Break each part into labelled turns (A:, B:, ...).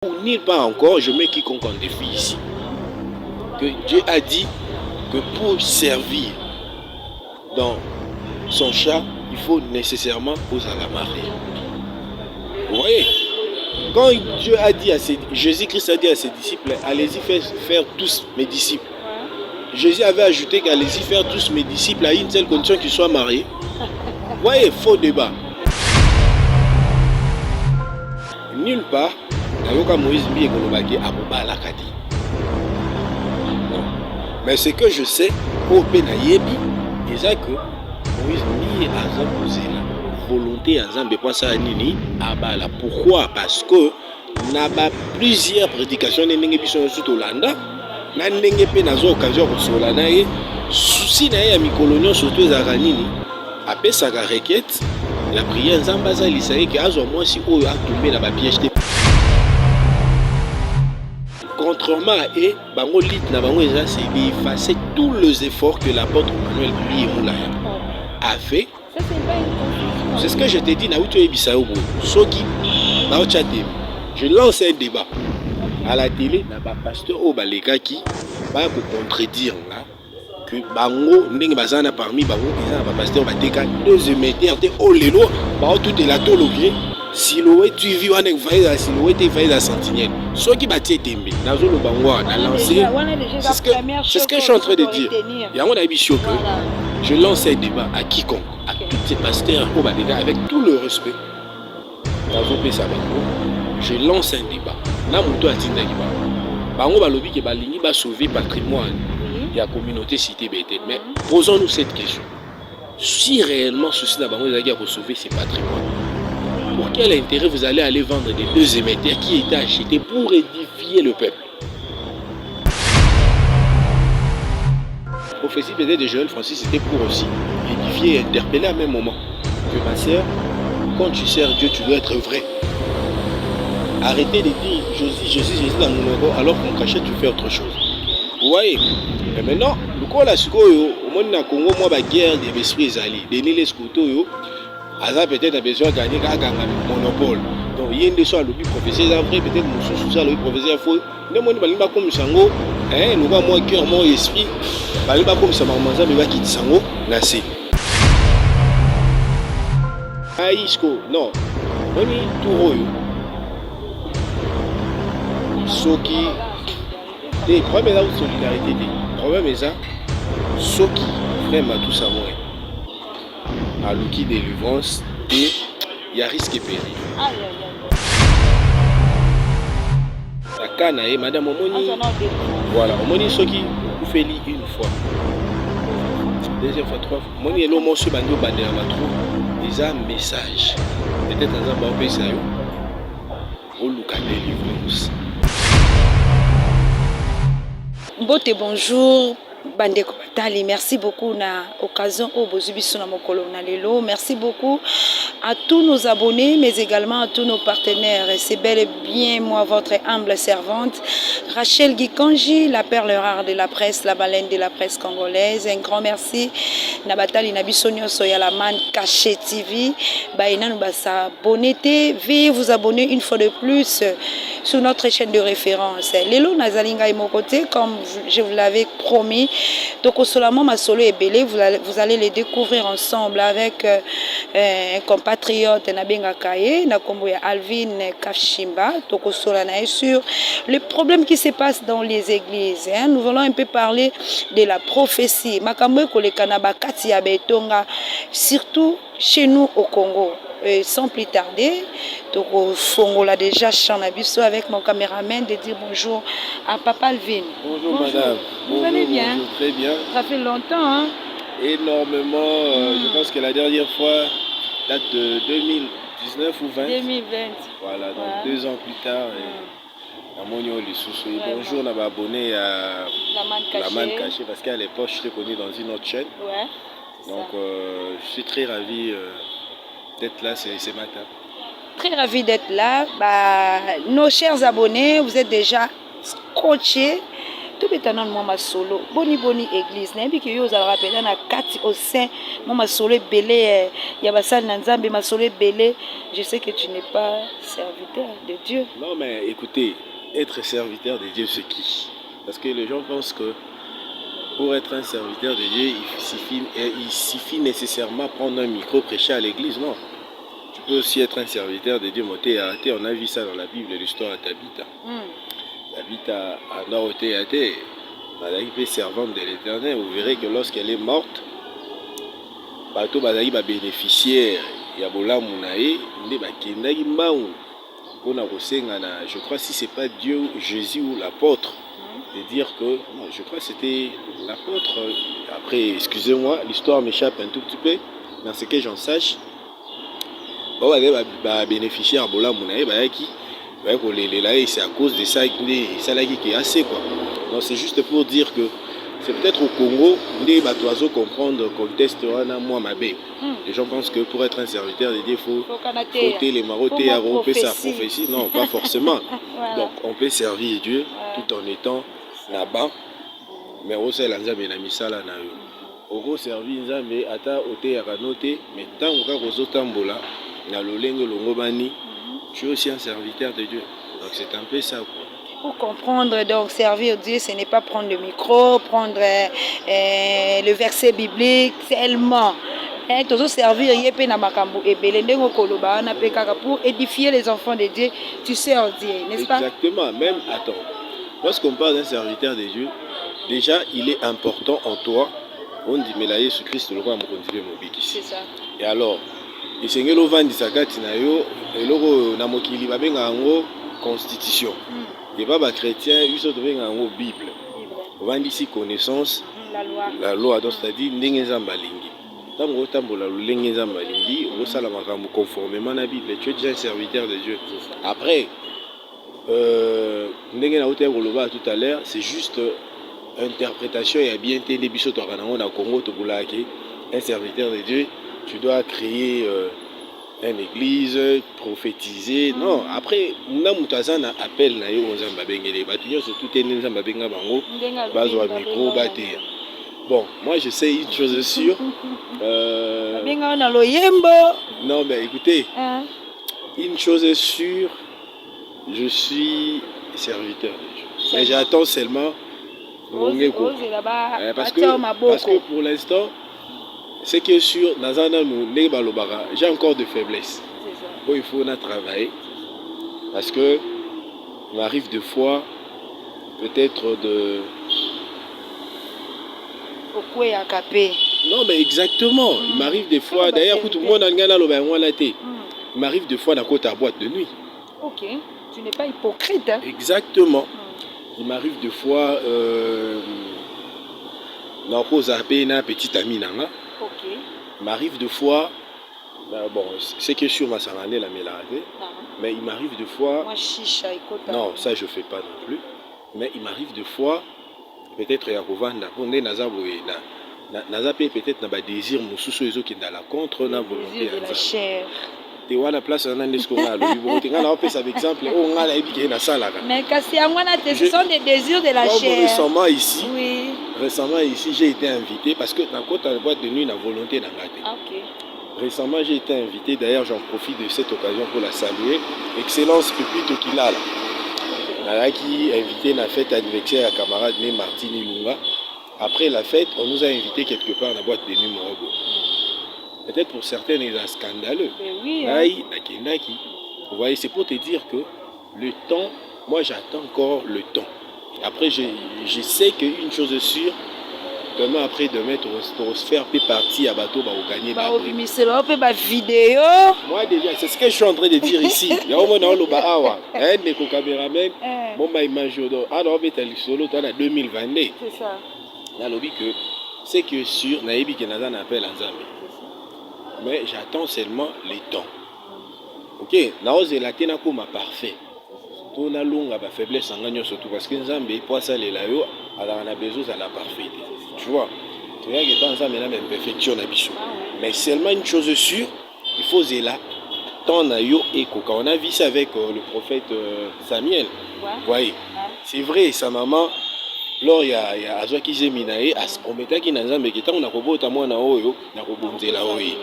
A: Nulle part encore, je mets quiconque en défi ici. Que Dieu a dit que pour servir dans son chat, il faut nécessairement aux alamarés. Vous voyez? Quand Dieu a dit à Jésus-Christ a dit à ses disciples, allez-y faire tous mes disciples. Jésus avait ajouté qu'allez-y faire tous mes disciples à une seule condition qu'ils soient mariés. Vous voyez, faux débat. Nulle part, Moïse mais ce que je sais, au Penayebi, c'est que Moïse mi azam posela volonté azam de penser à nini abala. Pourquoi? Parce que n'a pas plusieurs prédications n'engé biso sur Olanda, na n'engé pe nazo occasion ko solana et souci na ya mikolonio surtout za kanini apé sa requête la prière nzambaza lisaye que azo moi si oyo a tombé na ba piège. Contrairement à eux, bango lit na bango eza c'est d'effacer tous les efforts que l'apôtre Manuel Louis Moulaya a fait. C'est ce que je t'ai dit na uto ebisao bo. Soki ba ochate. Je lance un débat à la télé na ba pasteur o baleka ki ba ko contredire là que bango ndenge bazana parmi bango eza ba pasteur ba teka deuxième étaire o lelo ba tout est la tologie. Silhouette, tu vis avec la silhouette et la sentinelle. Ceux qui battent tembe, dans le bangwa, dans lancé. C'est ce que je suis en train de dire. Il y a un ambition que je lance un débat à quiconque, à tous ces pasteurs, avec tout le respect. Dans le pays, je lance un débat. Là, mon toit a dit bango balobi que balingi ba sauver patrimoine de la communauté cité Bethel. Mais posons-nous cette question. Si réellement ceci n'a pas pour sauver ces patrimoines, pour quel intérêt vous allez aller vendre des deux émetteurs qui étaient achetés pour édifier le peuple? La prophétie peut-être de Joël Francis c'était pour aussi édifier et interpeller à même moment. Que ma sœur, quand tu sers Dieu, tu dois être vrai. Arrêtez de dire Jésus dans le numéro alors qu'on cachait tu fais autre chose. Vous voyez? Et maintenant, le coup là, au monde na Congo, moi, la guerre des esprits alliés, des les scoutos, Aza peut-être a besoin de gagner un monopole. Donc il y a une leçon à l'objet professeur vrai, peut-être mon sous à l'objet professeur faux. Ne moi pas comme sango, hein, nous va moi cœur, mon esprit, pas comme ça maman mais va quitter sango, nassé. Aïsko, non. On est tout royo. Soki, des problèmes là de solidarité, des problèmes ça, Soki, vraiment tout ça moi. À l'outil de délivrance et il y a risque et péril. La canne, madame Omoni, voilà, Omoni Soki, vous faites une fois, deuxième fois, trois fois. Omoni est l'homme sur Bando Bandé à Matro, ils ont un message. Peut-être dans un bon pays, ça y est, au look à délivrance.
B: Bonjour. Bande Kobatali, merci beaucoup na occasion au Bozubiso na mokolo na lelo. Merci beaucoup à tous nos abonnés, mais également à tous nos partenaires. C'est bel et bien moi, votre humble servante, Rachel Gikanji, la perle rare de la presse, la baleine de la presse congolaise. Un grand merci. Nabatali Nabisonio Soyalaman Caché TV. Baïna nous s'abonner. Veuillez vous abonner une fois de plus sur notre chaîne de référence. Lelo Nazalinga et mon côté, comme je vous l'avais promis. Donc au solament ma solo et belé, vous allez les découvrir ensemble avec un compatriote Nabenga Kaye, Nakomboya Alvin Kafshimba, donc au solana sur le problème qui se passe dans les églises. Nous allons un peu parler de la prophétie. Makambo kole kanaba katia betonga, surtout chez nous au Congo. Sans plus tarder, donc au Fongola déjà Chanabiso avec mon caméraman de dire bonjour à Papa Alvin.
A: Bonjour madame.
B: Vous allez bien?
A: Bonjour, très bien.
B: Ça fait longtemps, hein?
A: Énormément. Je pense que la dernière fois date de 2019 ou 20.
B: 2020.
A: Voilà, donc 2 ans plus tard. Bonjour, on a abonné à La Man Cachée parce qu'à l'époque, je t'ai connu dans une autre chaîne.
B: Ouais.
A: Donc, je suis très ravi d'être là ce matin.
B: Très ravi d'être là. Nos chers abonnés, vous êtes déjà scotchés tout bétanon moi ma solo boni église na bi que yo za rappeler na kati au sein moi ma solo belé ya basal na nzambe ma solo belé. Je sais que tu n'es pas serviteur de Dieu.
A: Non mais écoutez, être serviteur de Dieu c'est qui? Parce que les gens pensent que pour être un serviteur de Dieu, il suffit nécessairement prendre un micro, prêcher à l'église. Non. Tu peux aussi être un serviteur de Dieu. On a vu ça dans la Bible, l'histoire de Tabitha. Tabitha a noté à terre. Elle est servante de l'Éternel. Vous verrez que lorsqu'elle est morte, bateau bazali ba bénéficiaire ya bola munae nde bakendaki mbangu pona kosenga na, je crois si c'est pas Dieu, Jésus ou l'apôtre, de dire que non, je crois que c'était l'apôtre. Après, excusez-moi, l'histoire m'échappe un tout petit peu, mais ce que j'en sache, bah bénéficiaire bola munae bah qui c'est à cause de ça qui est assez quoi. Donc c'est juste pour dire que c'est peut-être au Congo, les bateaux comprendre le contexte moi ma bé. Les gens pensent que pour être un serviteur de Dieu, il faut frotter les marottes et arroper sa prophétie. Non, pas forcément. Voilà. Donc on peut servir Dieu tout en étant là-bas. Mais on sait l'anzambe na misala na yo. Oko servir nzambe ata ote ya kanote, mais tant que kozo tambola na lolenge longobani, tu es aussi un serviteur de Dieu. Donc c'est un peu ça quoi.
B: Pour comprendre, donc servir Dieu, ce n'est pas prendre le micro, prendre le verset biblique, seulement. Toujours servir, pour édifier les enfants de Dieu, tu sers Dieu, n'est-ce pas?
A: Exactement, même, attends, lorsqu'on parle d'un serviteur de Dieu, déjà il est important en toi, on dit, mais là, Jésus-Christ, le roi, c'est ça. Et alors, il s'est dit, constitution. Les babas chrétiens, ils sont devenus en Bible. On va dire connaissance, la loi, donc c'est-à-dire n'engezambalingi. Tant que tambola l'engezambalingi, on va la conformément à la Bible. Tu es déjà un serviteur de Dieu. Après, tout à l'heure, c'est juste interprétation et bien été des bisous au Congo, un serviteur de Dieu, tu dois créer une église, prophétiser. Non, après, on a un appel na yo nzamba bengele batuyo surtout tene nzamba benga bango bazo micro baté. Bon, moi je sais une chose sûre.
B: Benga na loyembo.
A: Non mais écoutez, une chose est sûre, je suis serviteur de Dieu. Mais j'attends seulement parce que pour l'instant, ce qui est sûr, j'ai encore de faiblesses. Bon, il faut travailler. Parce que il m'arrive des fois, peut-être de... Non, mais exactement. Il m'arrive des fois, d'ailleurs, tout le monde a il m'arrive des fois dans la boîte de nuit.
B: Ok, tu n'es pas hypocrite. Hein?
A: Exactement. Il m'arrive des fois, dans la petite amie. Okay. Il m'arrive des fois, bon, c'est que sur ma sarane la mélarde, mais il m'arrive des fois.
B: Moi, chicha, écoute.
A: Non, ça je fais pas non plus. Mais il m'arrive des fois, peut-être il y a peut-être n'a désir mon qui dans la contre la volonté
B: de la chair.
A: Tu vois la place on a ce qu'on a le exemple on a la ébiqué na sala.
B: Mais ce sont des désirs de la chair.
A: Récemment ici.
B: Oui.
A: Récemment ici, j'ai été invité parce que dans la boîte de nuit, la volonté n'a pas été.
B: Okay.
A: Récemment, j'ai été invité, d'ailleurs j'en profite de cette occasion pour la saluer. Excellence Pupito Kilala. Qui a invité la fête anniversaire à camarade né Martine Ilunga. Après la fête, on nous a invité quelque part dans la boîte de nuit Morogo. Peut-être pour certains, il est scandaleux.
B: Oui,
A: vous voyez, c'est pour te dire que le temps, moi j'attends encore le temps. Après, je sais qu'une chose est sûre, demain après demain, Torosphère peut partir à bateau, va gagner.
B: Vidéo.
A: Moi déjà, c'est ce que je suis en train de dire ici. Il y a au moins le Bahawa, un caméraman, mon image alors on est solo dans 2022.
B: C'est ça.
A: Là, le que c'est que sûr, naïbi que Nazan appelle Nzambe. Mais j'attends seulement les temps. Ok, naose la tena comme parfait. Tout na longa ba faiblesse en gagnant surtout parce que Nzambe pour ça les layo alors on a besoin de la parfaite. Tu vois, tu vois que Nzambe a même perfection na biso. Mais seulement une chose sûre, il faut zéla tant na yo écho. Quand on a vu ça avec le prophète Samuel. Vous voyez, c'est vrai, sa maman lors ya azwa ki zeminae asprometa ki nanzambe ki tango nakobota mwana oyo nakobonzela oyo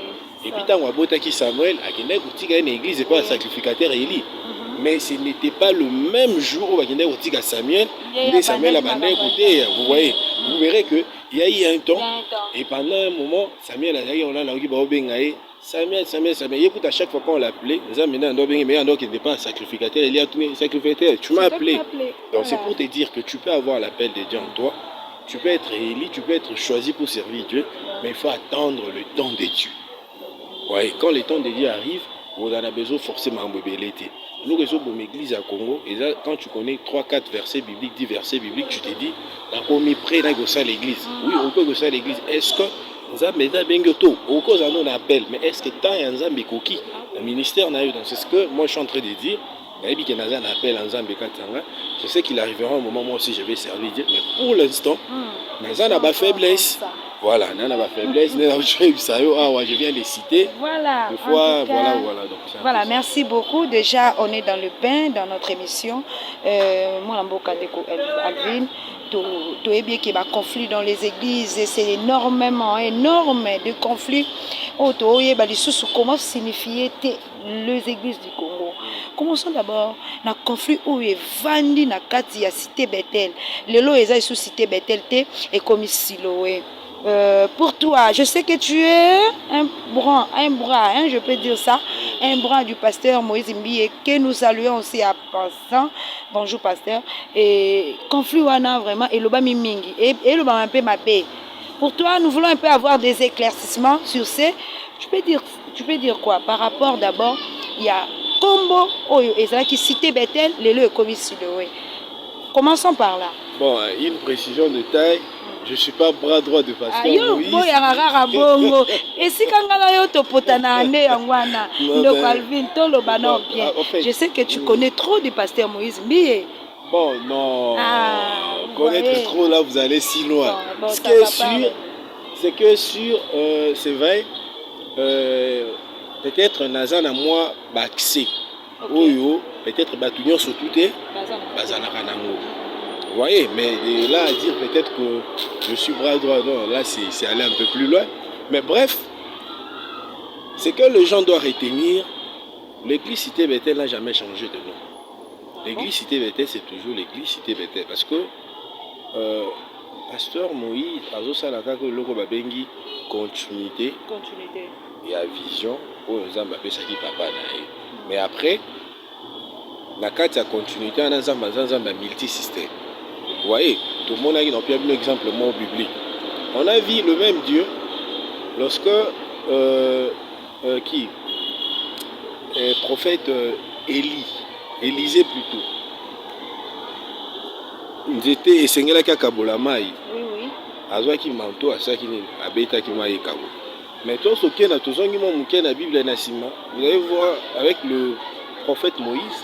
A: et puis tango abota ki Samuel akende kotika une église pas sacrificateur Élie mais ce n'était pas le même jour où akende kotika Samuel et Samuel a bandé écouter vous voyez vous verrez que il y a eu un temps et pendant un moment Samuel a dit on a la ki ba obengae Samuel, écoute, à chaque fois qu'on l'appelait, mais qui n'était pas sacrificateur, il y a tout sacrificateur, tu m'as appelé. Donc c'est pour te dire que tu peux avoir l'appel de Dieu en toi, tu peux être élu, tu peux être choisi pour servir Dieu, mais il faut attendre le temps de Dieu. Ouais, quand le temps de Dieu arrive, on a besoin forcément de mobilité. Nous résolvons l'église à Congo, et là, quand tu connais 3-4 versets bibliques, 10 versets bibliques, tu te dis, on est prêt à l'église. Oui, on peut à l'église. Est-ce que Nzambe za bengoto au cause en on appelle mais est-ce que tant Nzambe koki le ministère n'a eu donc c'est ce que moi je suis en train de dire nayebi que Nzambe appelle Nzambe katanga je sais qu'il arrivera un moment moi aussi je vais servir Dieu mais pour l'instant Nzambe n'a pas faiblesse voilà n'a pas faiblesse je viens de citer
B: voilà
A: des fois voilà donc
B: voilà merci beaucoup déjà on est dans le bain dans notre émission moi Mboka Ndeko Alvin tout est bien qu'il y a conflit dans les églises et c'est énormément de conflits comment signifier les églises du Congo. Commençons d'abord na conflit où il vandi na kati ya cité Bethel lelo eza sous cité Bethel et comme Siloé. Pour toi, je sais que tu es un bras, je peux dire ça, un bras du pasteur Moïse Mbié, que nous saluons aussi à passant. Bonjour pasteur. Et conflit wana vraiment et loba mingi et loba un peu ma paix. Pour toi, nous voulons un peu avoir des éclaircissements sur ces. Tu peux dire quoi par rapport d'abord, il y a Combo Oyo Ezra qui cité Bethel, les lieux comme Siloé. Commençons par là.
A: Bon, une précision de taille. Je ne suis pas bras droit de pasteur Moïse.
B: Je sais que tu connais trop du pasteur Moïse. Mais...
A: Bon, non. Connaître trop, là, vous allez si loin. Bon, ce qui est sûr, c'est vrai, peut-être Nazan à moi, accès. Peut-être Batunion sur tout est, Bazanakanango. Vous voyez, mais de là à dire peut-être que je suis bras droit, non, là c'est aller un peu plus loin. Mais bref, c'est que les gens doivent retenir, l'église Cité Bethel n'a jamais changé de nom. L'église Cité Bethel, c'est toujours l'église Cité Bethel. Parce que pasteur Moïse, continuité et à vision, mais après, la carte à continuité, on a un multi-système. Vous voyez, tout le monde a un exemple biblique. On a vu le même Dieu lorsque prophète Élisée plutôt. Ils étaient essengela kakabola mai.
B: Oui.
A: Azwa ki manto asaki ni abeta ki mai kabo. Mais toi ce qui est na tozongi mo muke na Bible na sima, vous allez voir avec le prophète Moïse.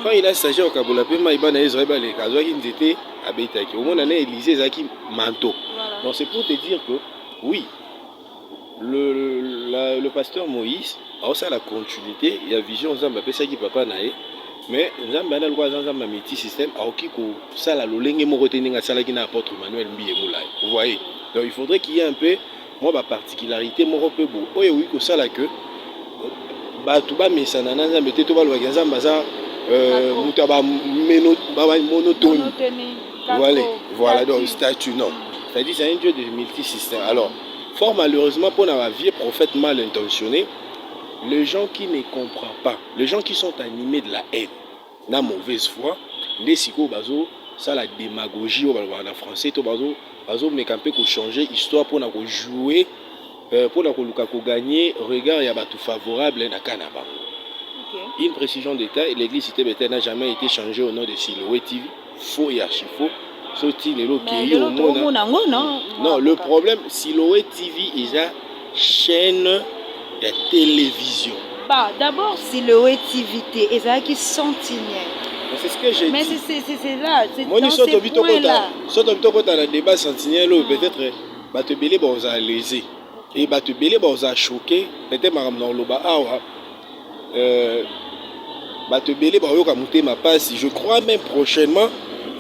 A: Quand il a s'agit au Kabola, il a Israël, il était habité. Au moins, il a Élisée Zaki manteau. Donc c'est pour te dire que oui, le pasteur Moïse a aussi la continuité, il y a vision Zamba Pesaki Papa Nae, mais Zamba n'a pas un métier système à Okiko, ça la lolenge Moroteninga Salakina apôtre Manuel Mbié Moulay. Vous voyez, donc il faudrait qu'il y ait un peu, moi, ma particularité, mon peu beau. Oui, que ça là que, bah tout bas, mais ça n'a pas été tout bas le Gazamba. Monotone. Voilà donc statut non. C'est-à-dire c'est un Dieu de multisystème. Alors, fort malheureusement pour la vie prophète mal intentionné, les gens qui ne comprennent pas, les gens qui sont animés de la haine, la mauvaise foi, les psychos bazo, ça la démagogie au français, to bazo mais quand peut changer histoire pour jouer, pour gagner, regard il y a tout favorable na Canada. Une précision détail, l'église Cité Bethel n'a jamais été changée au nom de Siloé TV. Faux et archi faux. Non, le problème, Siloé TV est une chaîne de télévision.
B: Bah, d'abord, Siloé TV est une sentinelle.
A: C'est ce que j'ai dit.
B: Mais c'est là, c'est
A: dans
B: ces points-là.
A: Si tu as un débat sentinelle, peut-être que tu vas léser. Et tu vas choquer. Peut-être que je crois même prochainement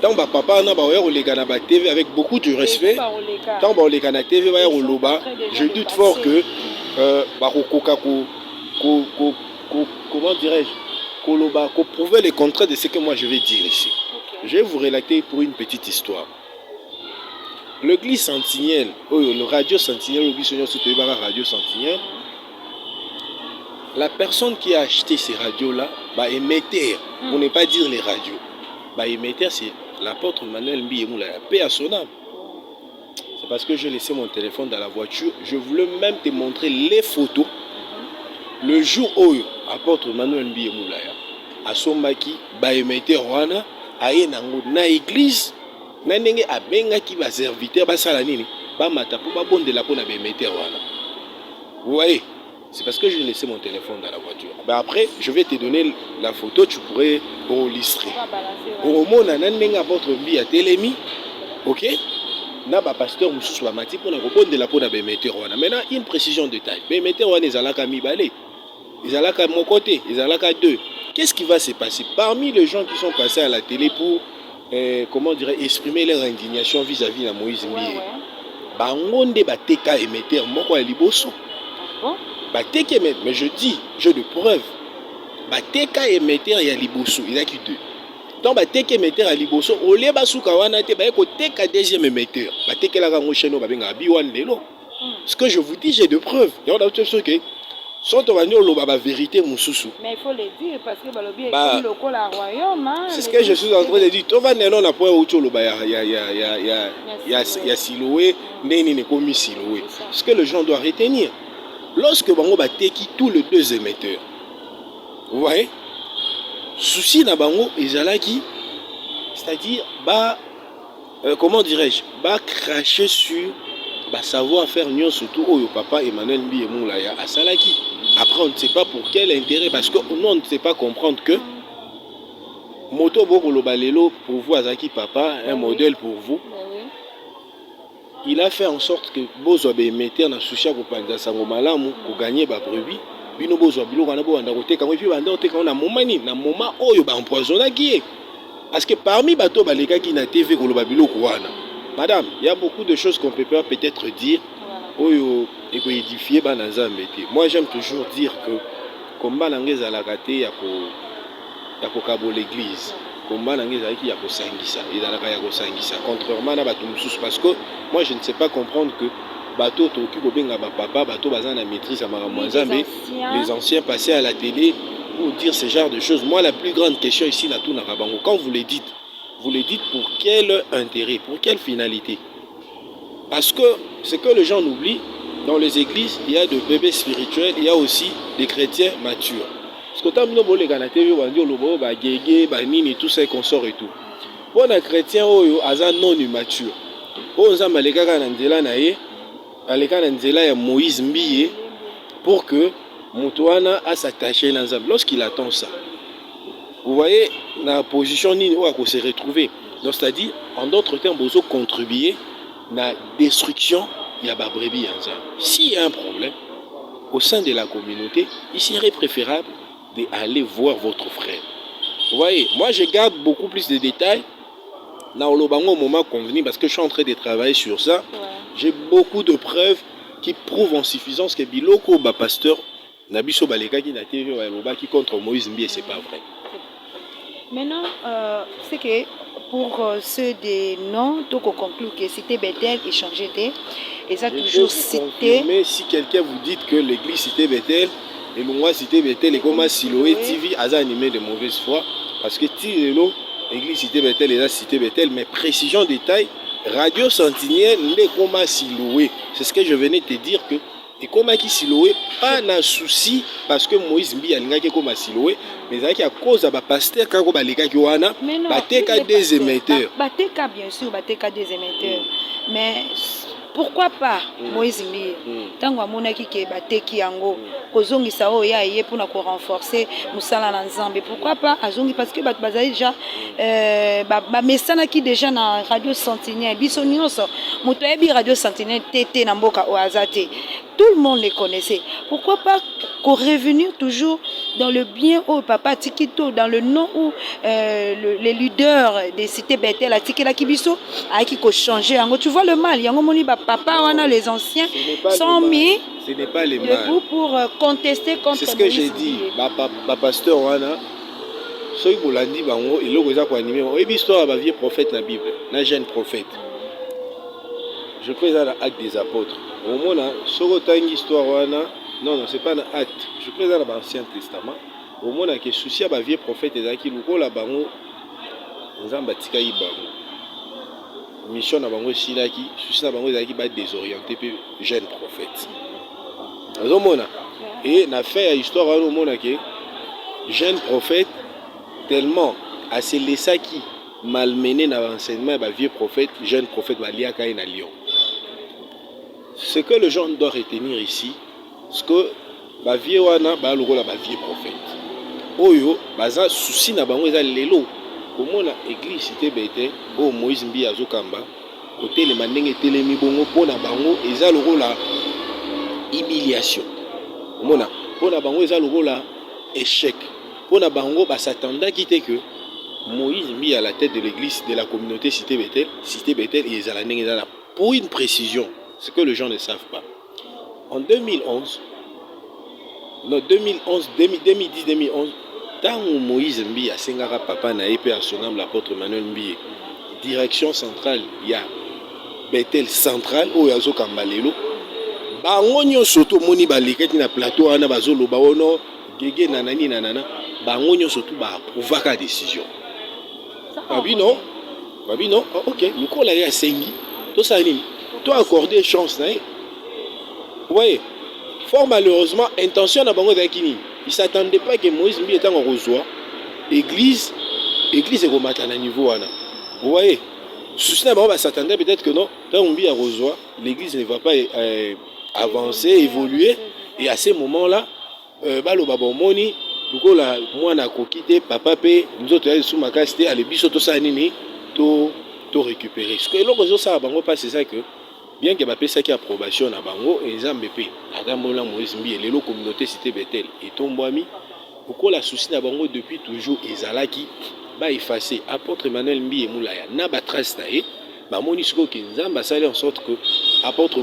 A: tant ba papa na ba oya olega na ba TV avec beaucoup de respect tant ba olega na TV ba ya oloba je doute fort que ba kokoka comment dirais-je koloba ko prouver le contraire de ce que moi je vais dire ici. Je vais vous relater pour une petite histoire. L'église Sentinelle, le radio Sentinelle, le radio Sentinelle, la personne qui a acheté ces radios-là, bah, émetteur, pour ne pas dire les radios, bah, émetteur, c'est l'apôtre Manuel Mbiyemoula, paix à son âme. C'est parce que j'ai laissé mon téléphone dans la voiture, je voulais même te montrer les photos. Le jour où l'apôtre Manuel Mbiyemoula, à son maki, bah, émetteur, wana, aye nango na église na ndenge abenga ki ba serviteur ba sala nini ba mata po ba bondela po na béméter wana. Vous voyez, c'est parce que j'ai laissé mon téléphone dans la voiture. Ben après je vais te donner la photo, tu pourrais illustrer. Au mona na ndenge apôtre Mbi a telemi, OK, na ba pasteur mususu ba mati po na ko bondela po na béméter wana. Maintenant une précision de taille. Béméter wana ezalaka mibale. Ezalaka mon côté, ezalaka deux. Qu'est-ce qui va se passer parmi les gens qui sont passés à la télé pour, comment dirais, exprimer leur indignation vis-à-vis de Moïse Mbiye? Bangonde bateka émetteur moko ya liboso. Bateka émetteur, mais je dis, j'ai de preuves. Bateka émetteur ya liboso, il y a qui deux. Donc bateka émetteur ya liboso, ole basuka wana te ba ko teka deuxième émetteur. Bateka la ngo cheno ba benga biwan lelo. Ce que je vous dis, j'ai de preuves. Il y a d'autres choses que la vérité mususu. Mais
B: il faut le dire parce que balobi est le col à royaume.
A: C'est ce que je suis en train de dire. Tova nelo na point où cholo ba ya Siloé, neni ne komi Siloé. Ce que les gens doivent retenir. Lorsque bango ba teki tous les deux émetteurs. Vous voyez? Souci na bango ezalaki, c'est-à-dire comment dirais-je, ba cracher sur savoir-faire nyon surtout au papa Emmanuel Mbiyemoula à Salaki. Après on ne sait pas pour quel intérêt, parce que nous on ne sait pas comprendre que moto bokolo balelo pour vous Azaki papa un modèle pour vous. Il a fait en sorte que bozo be metteur na susha ko panza sango malamu ko gagner ba brebis bino bozo biloko na bo anda ko teka mo puis banda ko teka na momani na moment oyo ba empoisonna qui parce que parmi bato baleka qui na TV ko loba biloko wana. Madame, il y a beaucoup de choses qu'on peut pas peut-être dire. Oyo eko édifier ba na Nzambe te. Moi j'aime toujours dire que combat nangeza la kate ya ko kabo l'église. Combat nangeza ki ya ko sangisa, ezalaka ya ko sangisa contrairement na bato mususu parce que moi je ne sais pas comprendre que bato toki ko benga ba papa bato bazana na maîtrise ya makambo Nzambe, les anciens passés à la télé pour dire ce genre de choses. Moi la plus grande question ici na tout na Rabango, quand vous le dites pour quel intérêt, pour quelle finalité? Parce que ce que les gens oublient, dans les églises, il y a des bébés spirituels, il y a aussi des chrétiens matures. Parce que tant que les gens tout ça consort et tout. Pour un chrétien, il y a non immature. Pour un Moïse Mbiye pour que Moutouana a s'attaché dans Nzambe. Lorsqu'il attend ça, vous voyez, dans la position où on s'est retrouvé. Donc, c'est-à-dire, en d'autres termes, vous avez contribué à la destruction de la brebis. S'il y a un problème au sein de la communauté, il serait préférable d'aller voir votre frère. Vous voyez, moi je garde beaucoup plus de détails dans le moment convenu parce que je suis en train de travailler sur ça. Ouais. J'ai beaucoup de preuves qui prouvent en suffisance que Biloko, pasteur, Nabiso Baleka qui n'a TV qui contre Moïse Mbiye, c'est pas vrai.
B: Maintenant, c'est que pour ceux des noms, donc on conclut que Cité Bethel est changé et ça toujours cité.
A: Mais si quelqu'un vous dit que l'église Cité Bethel et le moi Cité Bethel est comme Siloé TV a animé de mauvaise foi parce que l'église Cité Bethel est là Cité Bethel, mais précision détail, Radio Sentinelle n'est comme Siloé. C'est ce que je venais te dire que et comme qui Siloé pas de souci parce que Moïse Mbiye a comme Siloé mais à cause de pasteur quand on les gars qui wana bateka des émetteurs
B: bateka bien sûr bateka des émetteurs mais pourquoi pas Moïse Mbiye tango amonaki ke bateki yango kozongisa o ya yé pour na ko renforcer musala na Nzambe pourquoi pas azongi parce que bat bazali déjà ba mesana qui déjà na Radio Sentinelle biso nyonso moto yebi Radio Sentinelle tété na mboka o azate tout le monde les connaissait pourquoi pas revenir toujours dans le bien où papa Tikito, dans le nom où les leaders des cités Bethel, la Tikela Kibiso, a qui changer. Tu vois le mal, il y a un papa, les anciens sont mis debout pour contester contre.
A: C'est ce que j'ai dit. Pasteur Wana, ceux qui l'ont dit, ils ont animé. Il y a une histoire de vieux prophète dans la Bible, un jeune prophète. Je crois que c'est l'acte des apôtres. Au moment où il y a une histoire, non, ce n'est pas un acte. Je crois que c'est dans l'Ancien Testament. Au moment où il y a un souci de vieux prophète, il y a une mission de bango silaki, souci na bango ezaki ba désorienté pe jeune prophète. Azomona. Et na fait histoire au mona que jeune prophète tellement a se laissé qui malmené dans l'enseignement ba vieux prophète, jeune prophète ba liaka na Lyon. Ce que le gens doit retenir ici, c'est que ba vieux wana ba lokola ba vieux prophète. Oyo baza souci na bango eza lelo. Comment l'église cité Bethel, au Moïse Mbi Azokamba, côté les mandingues télémi bongo pour na bango, ils ont le rôle la humiliation. Comment pour na bango ils ont le rôle la échec. Pour na bango bah s'attendait quitter que Moïse Mbi à la tête de l'église de la communauté cité Bethel, ils ont la ningue là. Pour une précision, ce que les gens ne savent pas. En 2011, non 2010-2011. Tant Moïse Mbi a sengara papa na épée à son âme l'apôtre Manuel Mbi direction centrale il y a Bethel centrale où yazo kambalelo bango nyonso to moni baleketi na plateau ana bazolo baono gege nanani nanana bango nyonso to ba approuver décision babi non OK nous la ya sengi to ça nini to accorder chance na ouais fort malheureusement intention na bango zakini. Il ne s'attendait pas que Moïse Mbi était en reçoit. L'église est remontée à un niveau. Vous voyez, souci d'abord, s'attendait peut-être que non. Quand Mbi a reçoit, l'église ne va pas avancer, évoluer. Et à ces moments-là, balo babomoni, beaucoup la moi na kokité, papa pe, nous autres sous ma casté, à l'église tout ça nini, tout récupérer. Ce que l'on ça bango pas c'est ça que bien que bapé ça qui approbation na bango et zambepé adamola Moïse Mbi et les communautés cité Bethel et tombwami pourquoi la souci na bango depuis toujours ezalaki ba effacer apôtre Emmanuel Mbi et Moulaya na ba trace na e ba monisiko ki nzamba sali en sorte que apôtre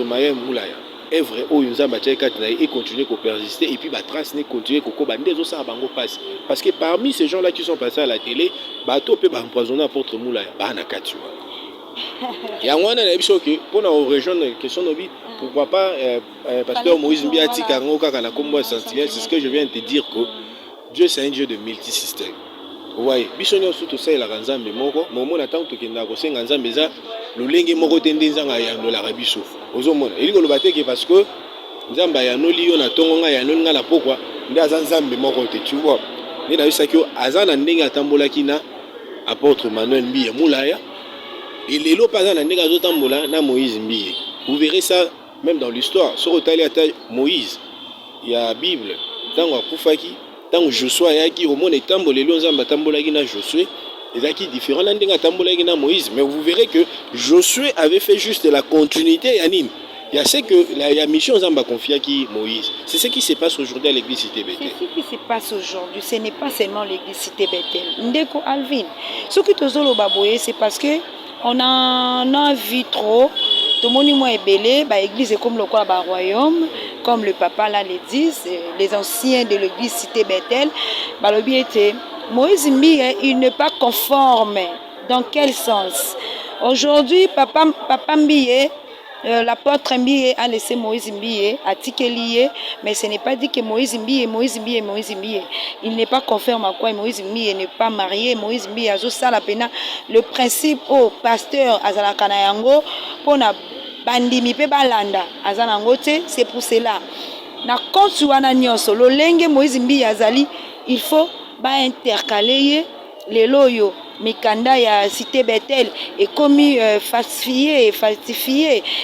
A: Maya Moulaya est vrai o nzamba tcheka na et continuer ko persister et puis ba trace ne continuer ko ko bande zo sa bango passe parce que parmi ces gens là qui sont passés à la télé ba to pe ba empoisonner apôtre Moulaya ba na katiwa. Il y a un épisode que pour nous rejoindre question de vie, pourquoi pas pasteur Moïse Mbi atika ngoka kana kombo sentinelle, c'est ce que je viens de te dire que Dieu c'est un Dieu de multisystème. Vous voyez, bisonyo surtout ça la nzambe moko, momo na tanto kenda ko senga nzambe za lolenge moko tende nzanga ya no la rabiso. Ozomona, eliko lobateke parce que nzamba ya no liyo na tongo nga ya no nga na pokwa, ndaza nzambe moko te tu vois. Ni na yusaki azana ndenge atambola kina apôtre Manuel Mbi et Moulaya. Et les lots pas na Moïse Mbi. Vous verrez ça même dans l'histoire. Sur Moïse, il y a la Bible. Tant Koufaki, tant Josué yaki au monde tambole les nzamba tambola na Josué, et qui différent n'indenga tambola na Moïse. Mais vous verrez que Josué avait fait juste la continuité Yanine. Il y a ce que la mission nzamba confia qui Moïse. C'est ce qui se passe aujourd'hui à l'église Cité Bethel.
B: C'est ce qui se passe aujourd'hui. Ce n'est pas seulement l'église Cité Bethel. Ndeko Alvin. Ce qui te zolo baboye, c'est parce que on en a vu trop. Tout le monde est belé. L'église est comme le royaume, comme le papa là le dit, les anciens de l'église Cité Bethel. Moïse Mbi, il n'est pas conforme. Dans quel sens? Aujourd'hui, papa Mbi, l'apôtre Mbi a laissé Moïse Mbi à Tikelié, mais ce n'est pas dit que Moïse Mbi. Il n'est pas conforme à quoi Moïse Mbi n'est pas marié. Moïse Mbi a juste ça la peine. Le principe au pasteur Azalakana Yango pour na bandimi pe balanda Azanango c'est pour cela. Na konsuana nyonso lo lenge Moïse Mbi azali, il faut ba intercaler les loyo. Mikanda ya Cité Bethel est commis falsifié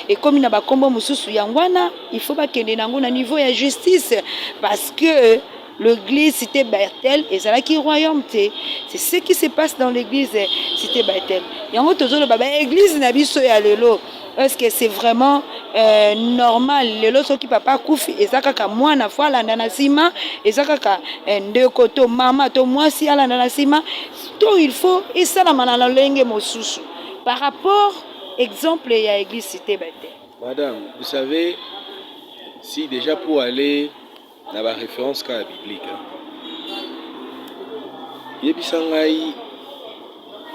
B: et comme na bakombo mususu yangwana il faut pas kende nango na niveau ya justice parce que l'église Cité Bethel est là qui royaume c'est ce qui se passe dans l'église Cité Bethel yango tozolo baba église na biso ya lelo est-ce que c'est vraiment normal lelo soki papa akufi eza kaka mwana fo alanda na nsima eza kaka ndeko to mama to mwasi alanda na nsima to il faut esalama na lolenge mosusu par rapport exemple ya église Cité Bethel.
A: Madame, vous savez, si déjà pour aller dans la référence cas biblique, yebisangai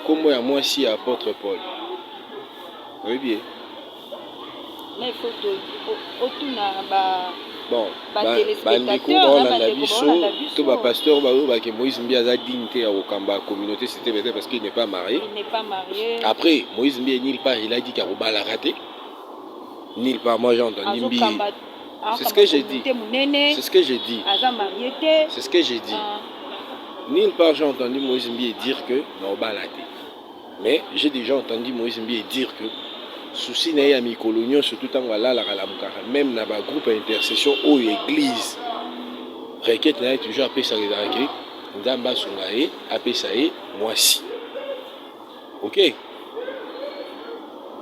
A: comme ya moi si apôtre Paul. Oui bien.
B: Mais il faut autouna
A: bon, ba pasteur que Moïse Mbi a dignité au Kamba communauté Cité Bethel parce qu'il n'est pas marié.
B: Il n'est pas marié.
A: Après Moïse Mbi nulle part il a dit qu'il a la raté. Nulle part moi j'ai entendu Mbi. C'est ce que j'ai dit. C'est ce que j'ai dit. C'est ce que j'ai dit. Nulle part j'ai entendu Moïse Mbi dire que non ba raté. Mais j'ai déjà entendu Moïse Mbi dire que souci na ya mikolonio surtout tant wala la mukara même na ba groupe intercession ou église requête na toujours appelé ça réservé ndamba sungaé appelé ça moisi. OK,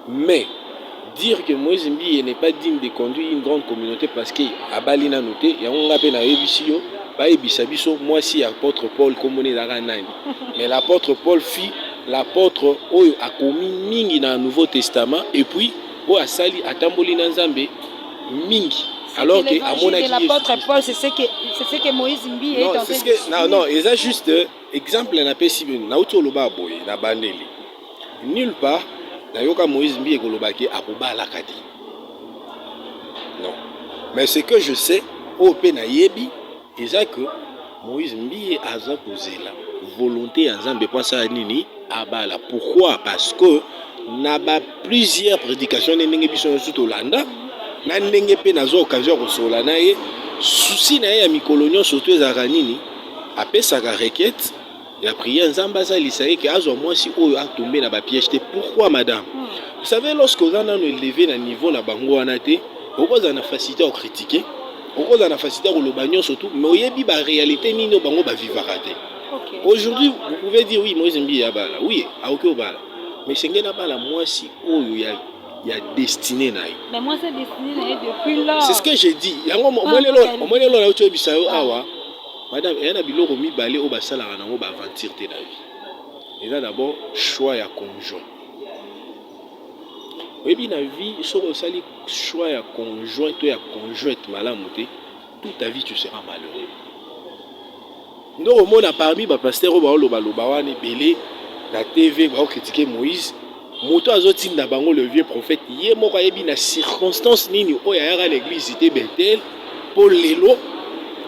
A: mais dire que Moïse Mbi n'est pas digne de conduire une grande communauté parce que abali na noté ya on appelle na ebisio ba ebisa biso moisi apôtre Paul comme on est dans nani mais l'apôtre Paul fit l'apôtre oyo a commis mingi dans le Nouveau Testament et puis o asali atamboli na Nzambe mingi alors que à mon avis
B: l'apôtre Paul c'est ce que Moïse Mbi est en train de
A: non et ça juste exemple na pesi na uto loba boye na bandeli nulle part na yoka Moïse Mbi ekolobaki akobala kadi non mais ce que je sais au pe na yebi eza que Moïse Mbi aza kozela volonté ya Nzambe kwa sa nini abala. Pourquoi? Parce que na ba plusieurs prédications ndenge biso surtout landa na ndenge pe nazo occasion ko solana ye souci na ya mikolonio surtout ezaka nini apesaka requête ya prière Nzamba za lisaye que azo moi si oyo a tombé na ba piège. Pourquoi madame? Vous savez lorsque vous en avez élevé na niveau na bango wana te vous avez facilité à critiquer vous avez facilité à lobanyo surtout mais oyebi ba réalité nini bango ba vivara te. Aujourd'hui, vous pouvez dire oui, Moïse Mbi Yabala. Oui, à aucun bala. Mais c'est que bala moi si oh il y a destiné naï.
B: Mais moi c'est destiné naï depuis là.
A: C'est ce que j'ai dit. Yango moi les là là tu bisayo awa. Madame, il y a un biloko mi balé au basala ranango ba aventure te na vie. Et là d'abord choix ya conjoint. Oui bien la vie sur sali choix ya conjoint to ya conjointe malamu te toute ta vie tu seras malheureux. Non, au monde parmi les pasteurs qui ont belé la TV, qui ont critiqué Moïse, moto azotine na bango le vieux prophète. Yé mo kayebi na circonstance nini o ya l'église Cité Bethel pour lelo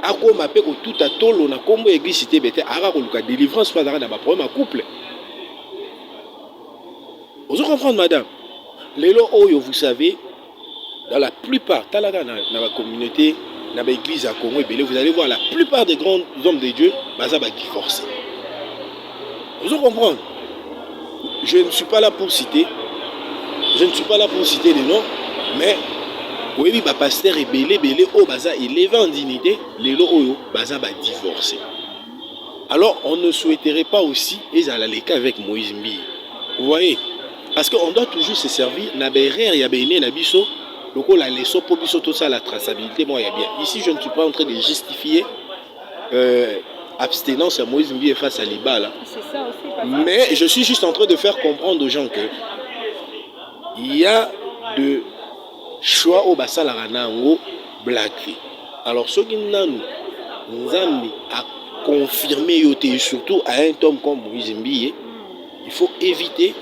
A: akoma pe ko tout atolo na kombo église Cité Bethel ara ko luka délivrance pas dans ba problème couple. Vous comprenez madame? Lelo oyo vous savez dans la plupart talaga na la communauté dans l'église à Congo, vous allez voir la plupart des grands hommes de Dieu, ils ont divorcé. Vous comprenez? Je ne suis pas là pour citer. Je ne suis pas là pour citer les noms, mais oui, les pasteurs et belé au baza élevé en dignité, les lots au baza va divorcer. Alors on ne souhaiterait pas aussi les aller avec Moïse Mbi. Vous voyez? Parce qu'on doit toujours se servir. Na berère ya béné na biso. Donc la leçon pour tout ça la traçabilité moi il y a bien. Ici je ne suis pas en train de justifier abstinence à Moïse Mbi face à Liba là.
B: C'est ça aussi.
A: Mais je suis juste en train de faire comprendre aux gens que il y a de choix au basal ranango blacké. Alors ce qui nous Nzambi a confirmé yoté surtout à un homme comme Moïse Mbi, il faut éviter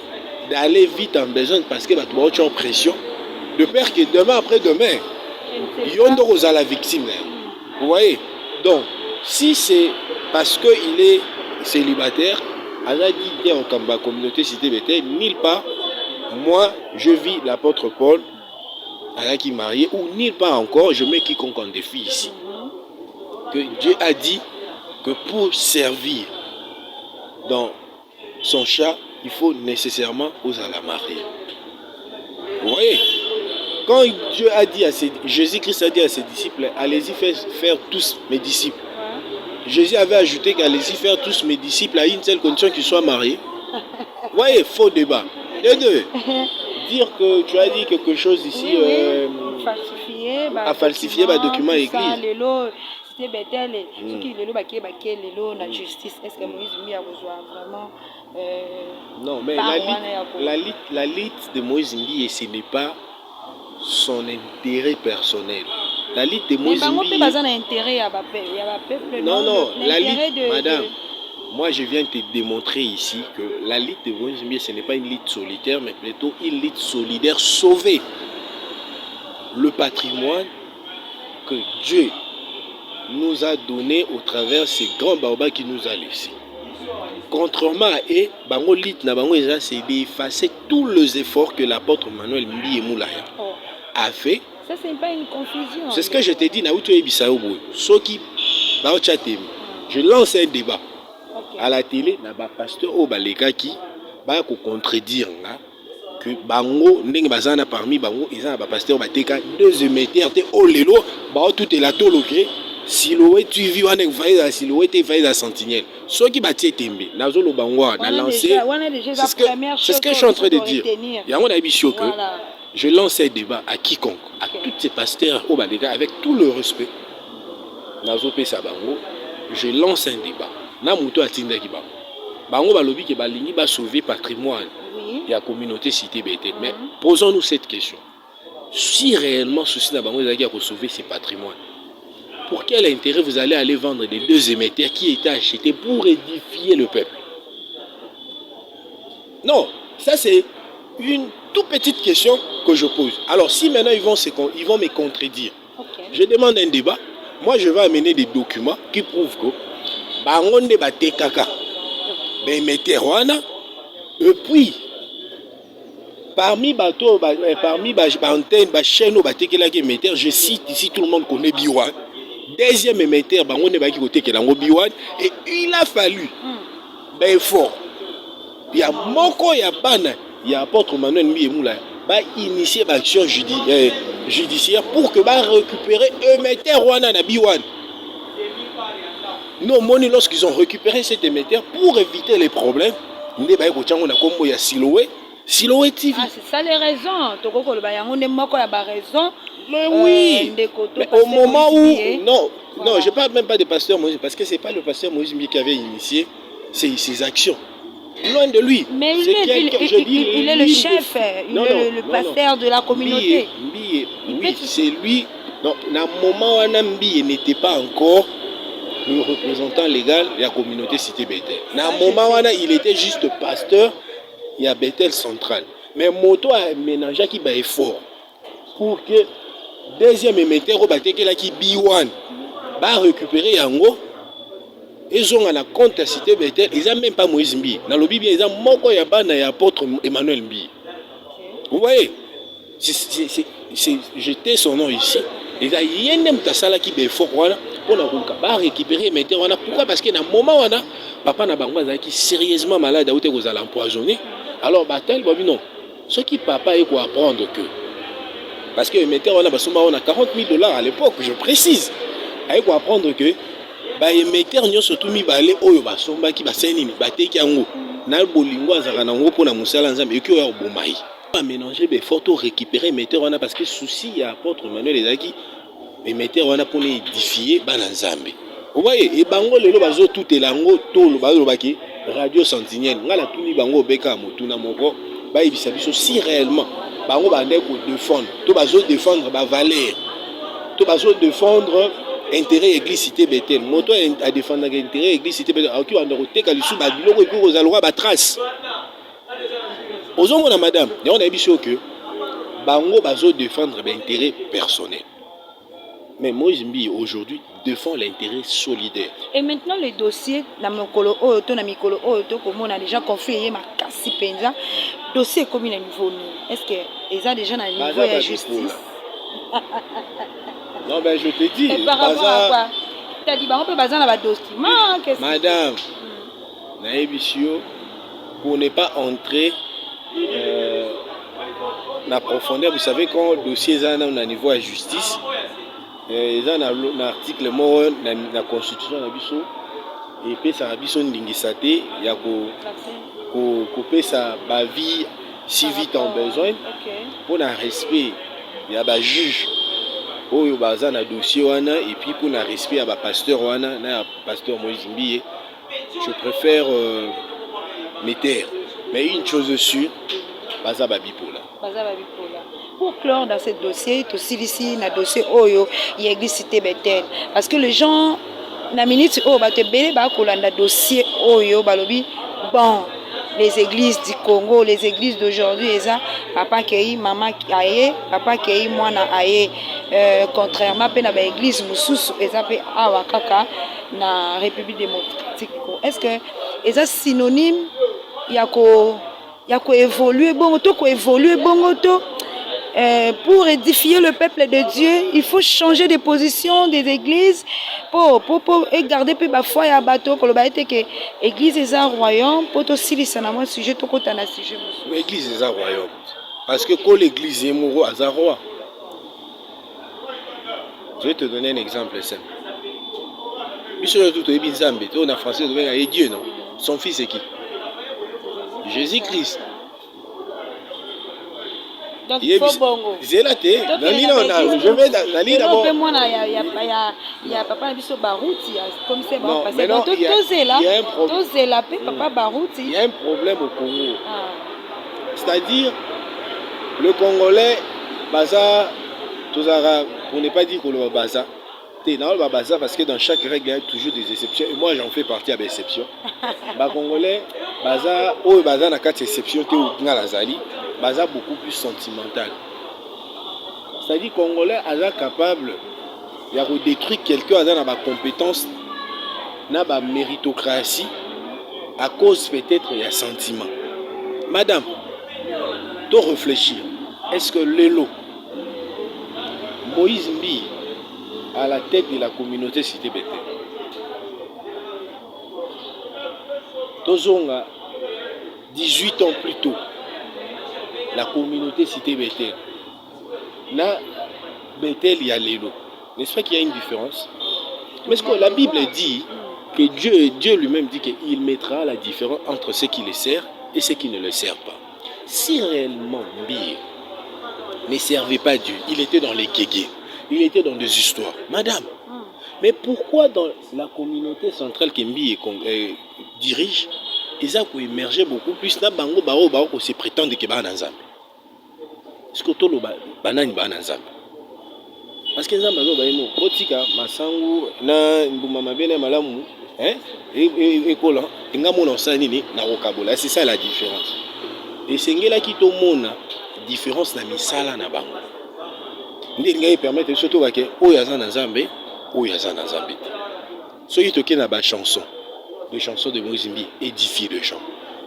A: d'aller vite en besoin parce que tu as une pression. De peur que demain après demain, Yondo est la victime. Vous voyez? Donc, si c'est parce qu'il est célibataire, Allah dit en Kamba communauté Cité Bethel, nulle part, moi je vis l'apôtre Paul, Allah qui est marié, ou nulle part encore, je mets quiconque en défi ici. Que Dieu a dit que pour servir dans son chat, il faut nécessairement aux à la marier. Vous voyez? Quand Dieu a dit à Jésus-Christ a dit à ses disciples, allez-y faire tous mes disciples. Jésus avait ajouté qu'allez-y faire tous mes disciples à une seule condition qu'ils soient mariés. Vous voyez, faux débat. Les deux. dire que tu as dit quelque chose ici.
B: Oui,
A: falsifier les documents église.
B: C'était Bethel. Ce qui est la justice. Est-ce que Moïse Mbi a besoin vraiment
A: non, mais la liste de Moïse Mbi, ce n'est pas son intérêt personnel. La liste de Moïse Mbi. Non, non, la liste, madame. Moi, je viens te démontrer ici que la liste de Moïse Mbi, ce n'est pas une liste solitaire, mais plutôt une liste solidaire sauvée. Le patrimoine que Dieu nous a donné au travers de ces grands baobabs qui nous a laissés. Contrairement à eux, bango lit na bango c'est d'effacer tous les efforts que l'apôtre Manuel Mbi Moulaya a fait.
B: Ça, c'est pas une confusion.
A: C'est ce que je t'ai dit. Je lance un débat à la télé. Pasteur Obaleka qui va contredire que bango ndenge bazana parmi bango ils ont pasteur bateka deux émetteurs au lelo tout est la toloke silhouette tu vis on est la silhouette et la sentinelle ceux qui battent tembe nazolo bango na lancé c'est ce que je suis en train de dire yango na biso que je lance un débat à quiconque à tous ces pasteurs au Baleka avec tout le respect nazo pesa bango je lance un débat na muto atinda ki bango balobi ke balingi ba sauver patrimoine la communauté cité Bethel. Mais posons-nous cette question. Si réellement ceci n'a pas sauver ces patrimoines, pour quel intérêt vous allez aller vendre des deux émetteurs qui étaient achetés pour édifier le peuple? Non, ça c'est une toute petite question que je pose. Alors si maintenant ils vont me contredire, je demande un débat. Moi je vais amener des documents qui prouvent que bangonde bate kaka, émetteurs wana, et puis parmi bateaux, parmi antennes, chaînes qui émetteur, je cite ici, tout le monde connaît Biwan. Deuxième émetteur, et il a fallu fort. Il y a Moko, il y a Bana, il y a apôtre Manuel Mbiyemoula, initier l'action judiciaire pour que récupérer émetteur Wana na Biwan. Nous, lorsqu'ils ont récupéré cet émetteur pour éviter les problèmes, nous avons Siloé. Siloé TV.
B: Ah, c'est ça les raisons.
A: Mais oui. Mais au moment où... Non, non, je ne parle même pas de pasteur Moïse, parce que ce n'est pas le pasteur Moïse qui avait initié ces actions. Loin de lui.
B: Mais il est le chef, il est le pasteur de la communauté.
A: Oui, c'est lui. Non, dans le moment où Nambi n'était pas encore le représentant légal de la communauté cité Bethel. Dans le moment où il était juste pasteur, il y a Bethel central. Mais Moto a ménagé qui est fort pour que deuxième émetteur qui B1 va récupérer Yango. Ils ont un compte à cité Bethel, ils n'ont même pas Moïse Mbi. Dans le Bible, ils ont Moko Yabana et apôtre Emmanuel Mbi. Vous voyez, j'étais son nom ici. Ils ont un tasala qui est fort pour récupérer émetteur. Pourquoi? Parce que dans le moment où papa n'a pas sérieusement malade, il a empoisonné. Alors, Bethel, non. Ce qui papa est quoi apprendre que. Parce que l'émetteur, on a $40 000 à l'époque, je précise. Il faut apprendre que. Émetteur, nous surtout mis balé oyo basomba qui baseni ni bateki yango na bolingo azaka nango pona musala nzambe eki oyo bomai ba mélanger be photo récupérer émetteur wana parce que souci ya apôtre Emmanuel ezaki émetteur wana pour édifier bana nzambe. Vous voyez et bango lelo bazo tout elango tolo bazo baki radio sentinelle ngala tuni bango beka motuna moko ba ibisa biso si réellement bango bande ko défendre to bazo défendre ba valeur to bazo défendre intérêt église cité Bethel moto a défendre intérêt église cité Bethel aki wanda koteka lisu ba biloko eko kozalwa ba trace ozomona madame on a biso que bango bazo défendre intérêt personnel mais Moïse Mbi aujourd'hui défend l'intérêt solidaire.
B: Et maintenant le dossier na mokolo oto na mikolo oto comme on a déjà confié ma kasi penza dossier comme il est niveau est-ce que ils ont déjà na niveau de justice?
A: Non, ben je te dis.
B: Et par rapport à quoi? Tu as dit, on peut baser dans le document.
A: Madame, Naïbisio, pour ne pas entrer dans la profondeur, vous savez, quand le dossier est au niveau de la justice, il y a un article de la Constitution, et puis ça a besoin de il y a couper sa vie si vite en besoin pour un respect il y a des juges oyo baza na dossier wana et puis pour un respect à pasteur wana na pasteur Moïse Mbiye je préfère me taire mais une chose sûre baza babipola
B: pour clore dans ce dossier aussi ici na dossier oyo il existe cité Bethel parce que les gens na minute oyo bato belé ba kolanda dossier oyo balobi bon les églises du Congo, les églises d'aujourd'hui, papa kei, maman aye, papa kei, mwana aye. Contrairement à l'église Moussous, awa kaka na République démocratique. Est-ce que c'est synonyme yako évoluer bon to ko évoluer bon to pour édifier le peuple de Dieu, il faut changer de position des églises pour garder peu ba foi ya bateau pour le baité que église est un royaume pour aussi les sanamon sujet to kota na sujet.
A: L'église est un royaume parce que quand l'église est moro à roi. Je vais te donner un exemple simple. Monsieur tout est bien zambé, on a français de Dieu non. Son fils est qui? Jésus-Christ.
B: Donc il faut bongo.
A: C'est la tête. Je vais d'aller d'abord.
B: Il y a papa biso Barouti comme c'est
A: bon
B: parce que tous est là papa Barouti.
A: Il y a un problème au Congo. C'est-à-dire le Congolais baza tozara pour ne pas dire que le baza t'es dans le baza parce que dans chaque règle il y a toujours des exceptions et moi j'en fais partie à l'exception. Ba Congolais baza o baza na quatre exceptions te ou ngala zali baza beaucoup plus sentimental. C'est-à-dire Congolais est capable de détruire quelqu'un dans la compétence, dans la méritocratie, à cause peut-être de sentiment. Madame, tu réfléchir. Est-ce que Lélo, Moïse Mbi, à la tête de la communauté cité Bethel, Tozonga, 18 ans plus tôt, la communauté cité Bethel. Na Bethel, il y a Lélo. N'est-ce pas qu'il y a une différence? Mais ce que la Bible dit, que Dieu lui-même dit qu'il mettra la différence entre ceux qui le servent et ceux qui ne le servent pas. Si réellement Mbi ne servait pas Dieu, il était dans les kégués, il était dans des histoires. Madame, mais pourquoi dans la communauté centrale que Mbi dirige, ils ont émergé beaucoup plus na bango bao ko se prétendre que ba nzambe. Est-ce que tolo banani ba nzambe? Parce que nzambe zo ba ino kotika masangu na mbuma mabele malamu ekola ngamo na osani ni na kokabola. C'est ça la différence. Et sengela ki to mona différence na misala na bango. Ndi ngai permettre surtout ba ke o ya za na nzambe, o ya za na nzambe. Soki toke na ba chanson. Les chansons de Moïse Mbi édifient les gens.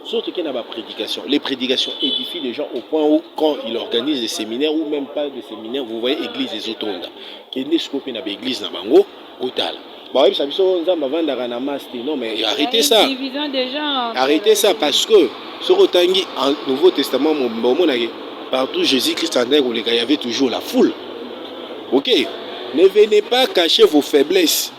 A: Surtout qu'il y a des prédications. Les prédications édifient les gens au point où, quand il organise des séminaires ou même pas des séminaires, vous voyez l'église des Otonda. Qui est née sur l'église de Bango, au Tal. Non, mais arrêtez ça. Arrêtez ça parce que sur Otangi, en Nouveau Testament, partout Jésus-Christ en il y avait toujours la foule. Ok? Ne venez pas cacher vos faiblesses.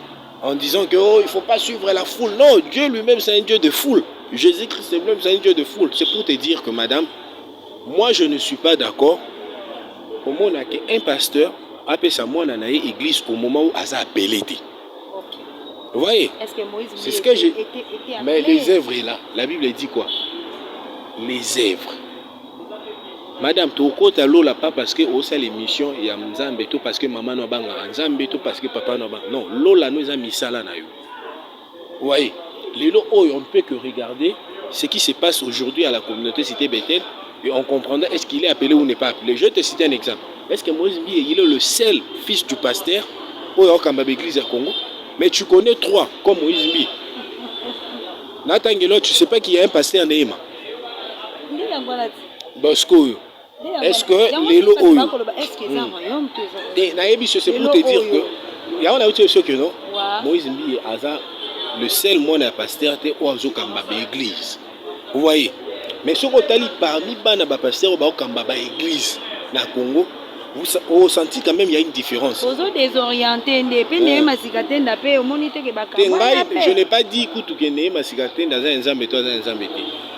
A: En disant que il ne faut pas suivre la foule. Non, Dieu lui-même c'est un Dieu de foule. Jésus-Christ lui-même c'est un Dieu de foule. C'est pour te dire que madame, moi je ne suis pas d'accord. Au moment où un pasteur appelle sa moine à l'église au moment où il a appelé. Vous voyez? C'est ce que j'ai. Mais les œuvres là, la Bible dit quoi? Les œuvres. Madame, tu as l'eau pas parce que au sein l'émission il y a Nzambe tout parce que maman n'a pas Nzambe tout parce que papa n'a pas. Non, l'eau là nous a mis ça là na yo. Vous voyez, les lots on peut que regarder ce qui se passe aujourd'hui à la communauté cité Bethel et on comprendra est-ce qu'il est appelé ou n'est pas appelé. Je vais te citer un exemple. Est-ce que Moïse Mbi il est le seul fils du pasteur au Kambaba église à Congo? Mais tu connais trois comme Moïse Mbi. Natangelo, tu sais pas qu'il y a un pasteur en Néma. Bosco. Est-ce que les lots c'est pour te dire que il y a un autre chose que non Moïse Mbi Aza le seul monde à pasteur au Kambaba église. Vous voyez? Mais ce qu'on t'a dit parmi bana ba pasteur au Kambaba église na Congo, vous sentez quand même il y a une différence. Je n'ai pas dit que tu es né masikate dans un nzambe toi dans un nzambe.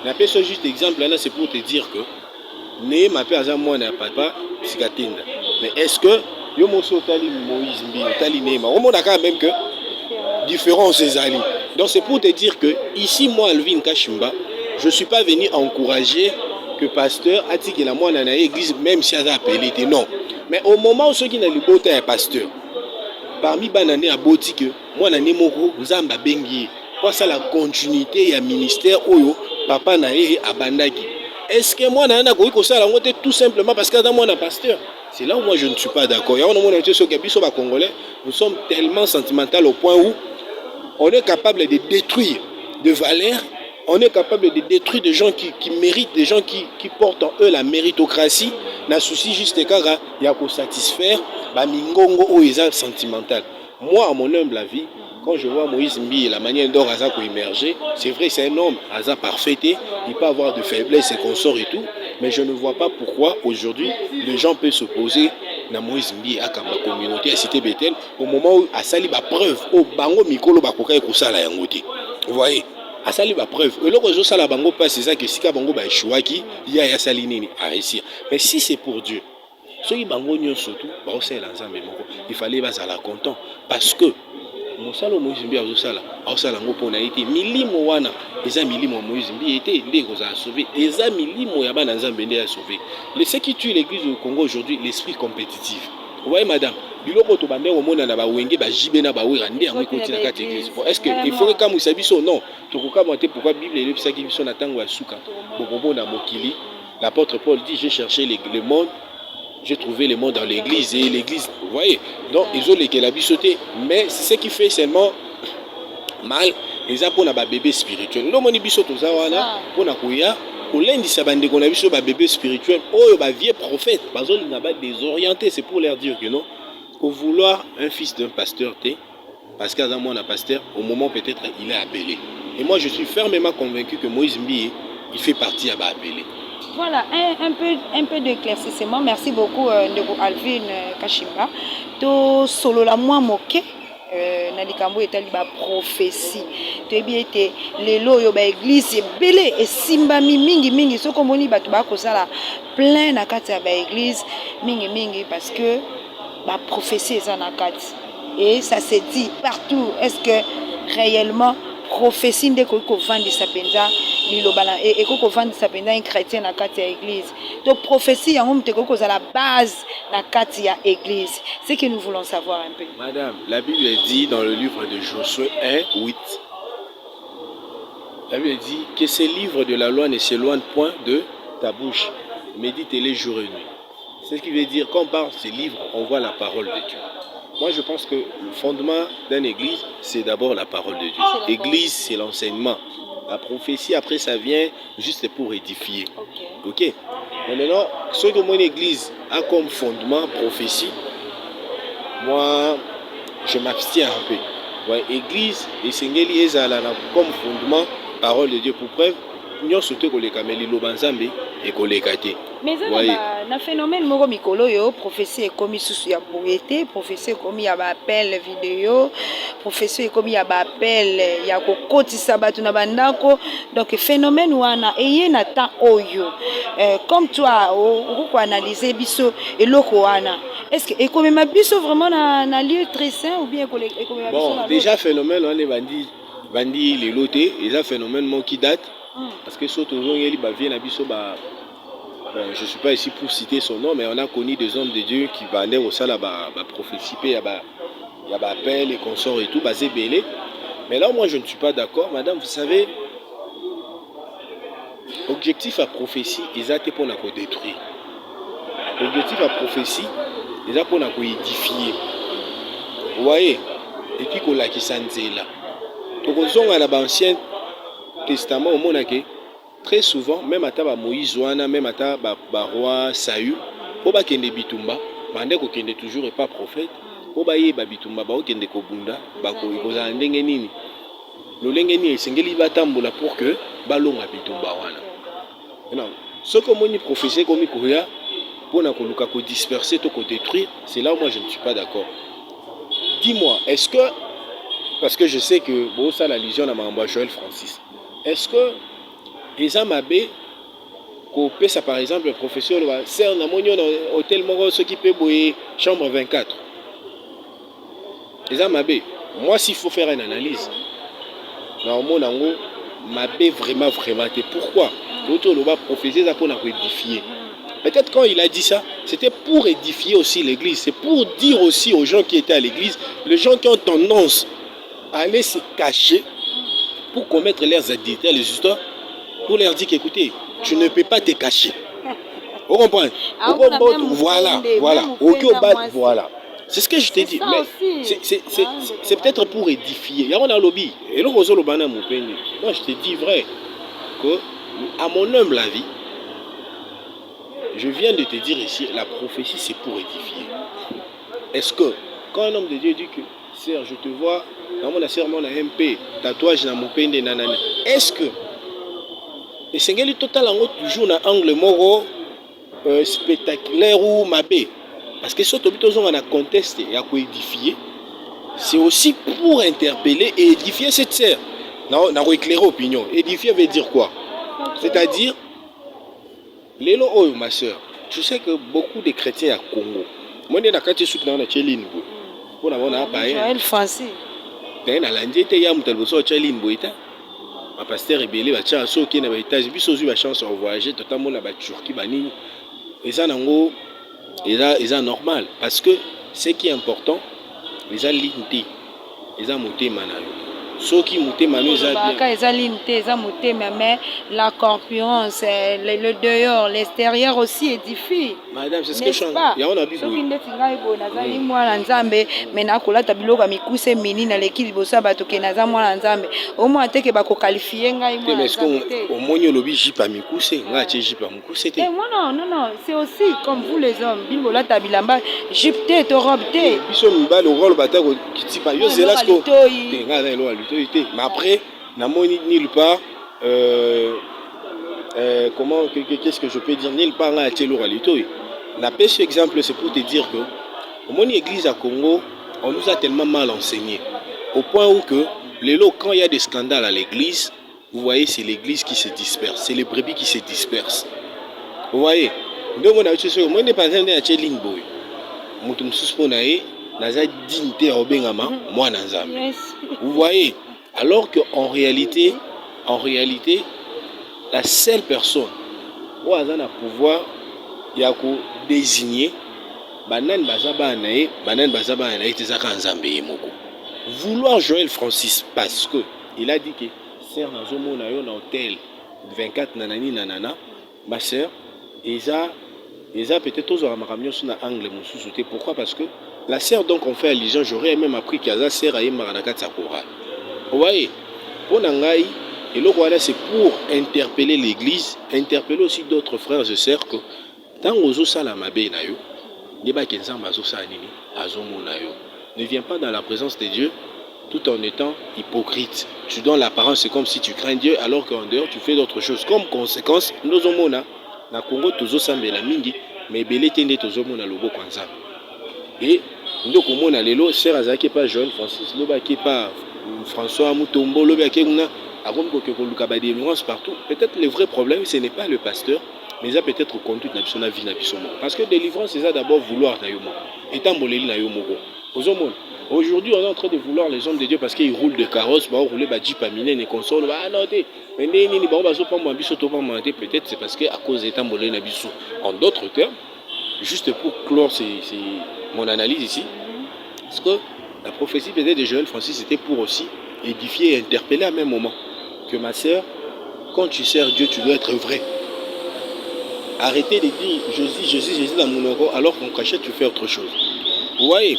A: Mais juste exemple là c'est pour te dire que né ma père aza mwana papa sikatenda. Mais est-ce que yo moso tali Moïse Mbi tali Néma on montre quand même que différence ezali. Donc c'est pour te dire que ici moi Alvin Kashimba je suis pas venu encourager que pasteur a dit que la moi dans l'église même si elle a appelé non. Mais au moment où ceux qui n'a le beau un pasteur parmi banane à boti que moi nané moko nzamba bengi pour ça la continuité ya ministère oyo papa na ye abandaki. Est-ce que moi nana ko ko ça la ngote tout simplement parce que dans moi na pasteur? C'est là où moi je ne suis pas d'accord. Il y a un moment où sur biso ba congolais, nous sommes tellement sentimental au point où on est capable de détruire de valeurs, on est capable de détruire des gens qui méritent, des gens qui portent en eux la méritocratie, n'a souci juste kara ya ko satisfaire ba mingongo o eza sentimental. Moi à mon humble avis, quand je vois Moïse Mbi, la manière dont Aza peut émerger, c'est vrai, c'est un homme, Aza parfait, il peut avoir de faiblesses et consorts et tout, mais je ne vois pas pourquoi aujourd'hui les gens peuvent s'opposer à Moïse Mbi, à la communauté, à Cité Bethel, au moment où Asali va preuve, au bango mikolo bakoka et kosala yangote. Vous voyez, Asali va preuve. Et là, quand sala bango passe, c'est ça que si bango ba échouaki, il y a Asali nini à réussir. Mais si c'est pour Dieu, ceux qui bango nyon surtout, il fallait bazala content parce que mosalo Moïse Mbi azosala azosala ngo pona ete milimo wana eza milimo Moïse Mbi ete ndeko za sauver eza milimo ya bana nzambe nde ya sauver. Le ce qui tue l'église du Congo aujourd'hui, l'esprit compétitif. Vous voyez madame, biloko to bande o mona na ba wenge ba jibe na ba wera nde yango ikoti na kati église. Est-ce que il faut que comme ça biso non to ko kamate pourquoi Bible le bisa ki biso na tango ya suka bobo na mokili. L'apôtre Paul dit j'ai cherché le monde. J'ai trouvé le monde dans l'église et l'église, vous voyez, donc ils ont les la bisoté, mais c'est ce qui fait seulement mal, ils ont pour un bébé spirituel. Nous, on dit bisoto zawana, pour na kuya, pour lundi sabande qu'on a biso bébé spirituel, oh ba vieux prophète, parce qu'on n'a pas désorienté, c'est pour leur dire que non, qu'au vouloir un fils d'un pasteur t'es, parce qu'à un moment un pasteur, au moment peut-être il est appelé. Et moi je suis fermement convaincu que Moïse Mbi, il fait partie à ba appelé.
B: Voilà, un peu d'éclaircissement. Merci beaucoup, Ndeko Alvin Kashimba. To solo la moi moqué, Nalikambo est liba prophétie. Tu bien été lelo yo ba église belé et simba mingi so komoni batu ba kozala plein na kati ya ba église mingi parce que ba prophétie est en kati. Et ça se dit partout. Est-ce que réellement prophétie ndeko ko vandi sapenza lilobala et ko vandi sapenza un chrétien na kati ya église. Donc prophétie yango mteko ko za la base na kati ya église. C'est que nous voulons savoir un peu.
A: Madame, la Bible dit dans le livre de Josué 1:8. La Bible dit que ces livres de la loi ne s'éloignent point de ta bouche. Médite-les jour et nuit. C'est ce qui veut dire quand on parle de ces livres, on voit la parole de Dieu. Moi, je pense que le fondement d'une église, c'est d'abord la parole de Dieu. L'église, c'est l'enseignement. La prophétie, après, ça vient juste pour édifier. Ok. Maintenant, ce que mon église a comme fondement prophétie, moi, je m'abstiens un peu. Ouais, église, et Sengeli Ezala comme fondement, parole de Dieu pour preuve, nous sommes les camélis Lobanzambe et les kate.
B: Mais un phénomène moko mikolo yo prophétie est commis sous ya boyete, prophétie est commis ya ba appel vidéo, prophétie est commis ya ba appel ya kokotisa batu na bandako. Donc phénomène wana eye na temps oyo. Comme toi ko analyser biso eloko wana. Est-ce que comme ma biso vraiment na lieu très saint ou bien comme
A: bon, déjà phénomène on est bandi les lotés, et ça phénomène mon qui date parce que surtout il ba vient na biso ba. Bon, je ne suis pas ici pour citer son nom, mais on a connu des hommes de Dieu qui vendaient au salle à prophétie, il y a appel et consorts et tout, basé belé. Mais là, moi, je ne suis pas d'accord. Madame, vous savez, objectif à prophétie, ils ont été pour nous détruire. Objectif à prophétie, ils ont pour nous édifier. Vous voyez? Et puis, qu'on l'a qui s'en dit là. Donc, on a l'Ancien Testament, au monde, très souvent, même à Moïse Ouana, même à roi Saül, pour ba kende bitumba, bande ko kende toujours et pas prophète, pour ba yeba bitumba ba kende ko bunda, ba ko ikozala ndenge nini. Lolenge ni esengeli batambola pour que balonga bitumba wana. Non, ce que moni prophétie comme koya pour na ko luka ko disperser to ko détruire, c'est là où moi je ne suis pas d'accord. Dis-moi, est-ce que parce que je sais que bon ça la légion na Mamba Joël Francis. Est-ce que les Amabé ça par exemple le professeur va ser na monyo na hôtel moko ce qui peut boyer chambre 24. Les amabé, moi s'il faut faire une analyse, normalement nango mabé vraiment pourquoi l'autre le va professeur ça pour édifier. Peut-être quand il a dit ça, c'était pour édifier aussi l'église, c'est pour dire aussi aux gens qui étaient à l'église, les gens qui ont tendance à aller se cacher pour commettre leurs adultères, les histoires, pour leur dire qu'écoutez, tu ne peux pas te cacher. Vous comprenez? Voilà. Voilà. C'est ce que je t'ai dit. Mais c'est peut-être pour édifier. Il y a un lobby. Et le rosol moi je te dis vrai que à mon humble avis, je viens de te dire ici, la prophétie c'est pour édifier. Est-ce que quand un homme de Dieu dit que Sœur, je te vois, dans mon serment na MP, tatouage na mopende nanana. Est-ce que et c'est ngeli total en toujours na angle moro spectaculaire ou mabé parce que surtout on a contesté et à quoi édifier, c'est aussi pour interpeller et édifier cette sœur. Non, na éclairer opinion. Édifier veut dire quoi? C'est-à-dire Lélo oh ma sœur, tu sais que beaucoup de chrétiens à Congo, moi je suis soutenu dans Tchéline pour avoir un appareil.
B: Joël Francis.
A: Dans la langue il y a mutal boso Tchéline boita. Ma pasteur rebelle ba tcha so qui na ba étage biso zu ba chance de voyager totalement na ba Turquie bani. Et ça nango et ça normal parce que ce qui est important les a linté. Les a monté manayo. Ceux qui montent maintenant, mais
B: la concurrence, le dehors, l'extérieur aussi édifie.
A: Madame, c'est ce que je chante. Il y a un habit.
B: Mais na kola tabilo ba mikuse mini na lekili bosa batoke naza mwana nzambe. Au moins te ke bako qualifier ngai mwana.
A: Mais est-ce qu'on au monyo lobi jipa mikuse, nga che jipa mikuse te.
B: Non, c'est aussi comme vous les hommes, bingola tabilamba, jipte to robte.
A: Biso mbal au rôle batako kitipa yo zelasko. Nga na lo mais après, namoni nulle part, comment, qu'est-ce que je peux dire, nulle part, la pêche exemple, c'est pour te dire que, au moins l'église à Congo, on nous a tellement mal enseigné, au point où que, quand il y a des scandales à l'église, vous voyez, c'est l'église qui se disperse, c'est les brebis qui se dispersent. Vous voyez, donc on a eu ce moi, n'est pas un ligne boy. Vous voyez, alors qu'en réalité, la seule personne où elle a le pouvoir, il y a désigner vouloir Joël Francis parce que il a dit que sœur dans un hôtel 24 nanani nanana, ma sœur, et ça peut-être aux aramamions sur l'angle mon pourquoi? Parce que la sœur donc on fait allusion, j'aurais même appris qu'il y a une sœur à Maranaka Tsakora. Vous voyez, pour Nangaï, et le roi là c'est pour interpeller l'église, interpeller aussi d'autres frères et sœurs que tant aux osalamabe nayo, débat kenzamba azosanini, azomonayo. Ne viens pas dans la présence de Dieu tout en étant hypocrite. Tu donnes l'apparence, c'est comme si tu crains Dieu alors qu'en dehors tu fais d'autres choses. Comme conséquence, nous sommes na Congo tozosambela mingi, mais belé tende tozomona lobo kwanza. Et nous comme on a lelo sœur azaki pas Joël Francis, loba qui pas François Mutombo, loba qui na akom ko luka ba délivrance partout. Peut-être le vrai problème ce n'est pas le pasteur, mais ça peut-être conduite na biso na vie na biso. Parce que délivrance c'est ça d'abord vouloir na yo moko. Étant boleli na yo moko. Aujourd'hui, on est en train de vouloir les hommes de Dieu parce qu'ils roulent de carrosse, rouler jeep à miner, les consoles, peut-être c'est parce qu'à cause d'état molé nabiso. En d'autres termes, juste pour clore mon analyse ici, parce que la prophétie peut-être de Joël Francis c'était pour aussi édifier et interpeller à même moment que ma sœur, quand tu sers Dieu, tu dois être vrai. Arrêtez de dire Jésus dans mon ego alors qu'en cachette tu fais autre chose. Vous voyez?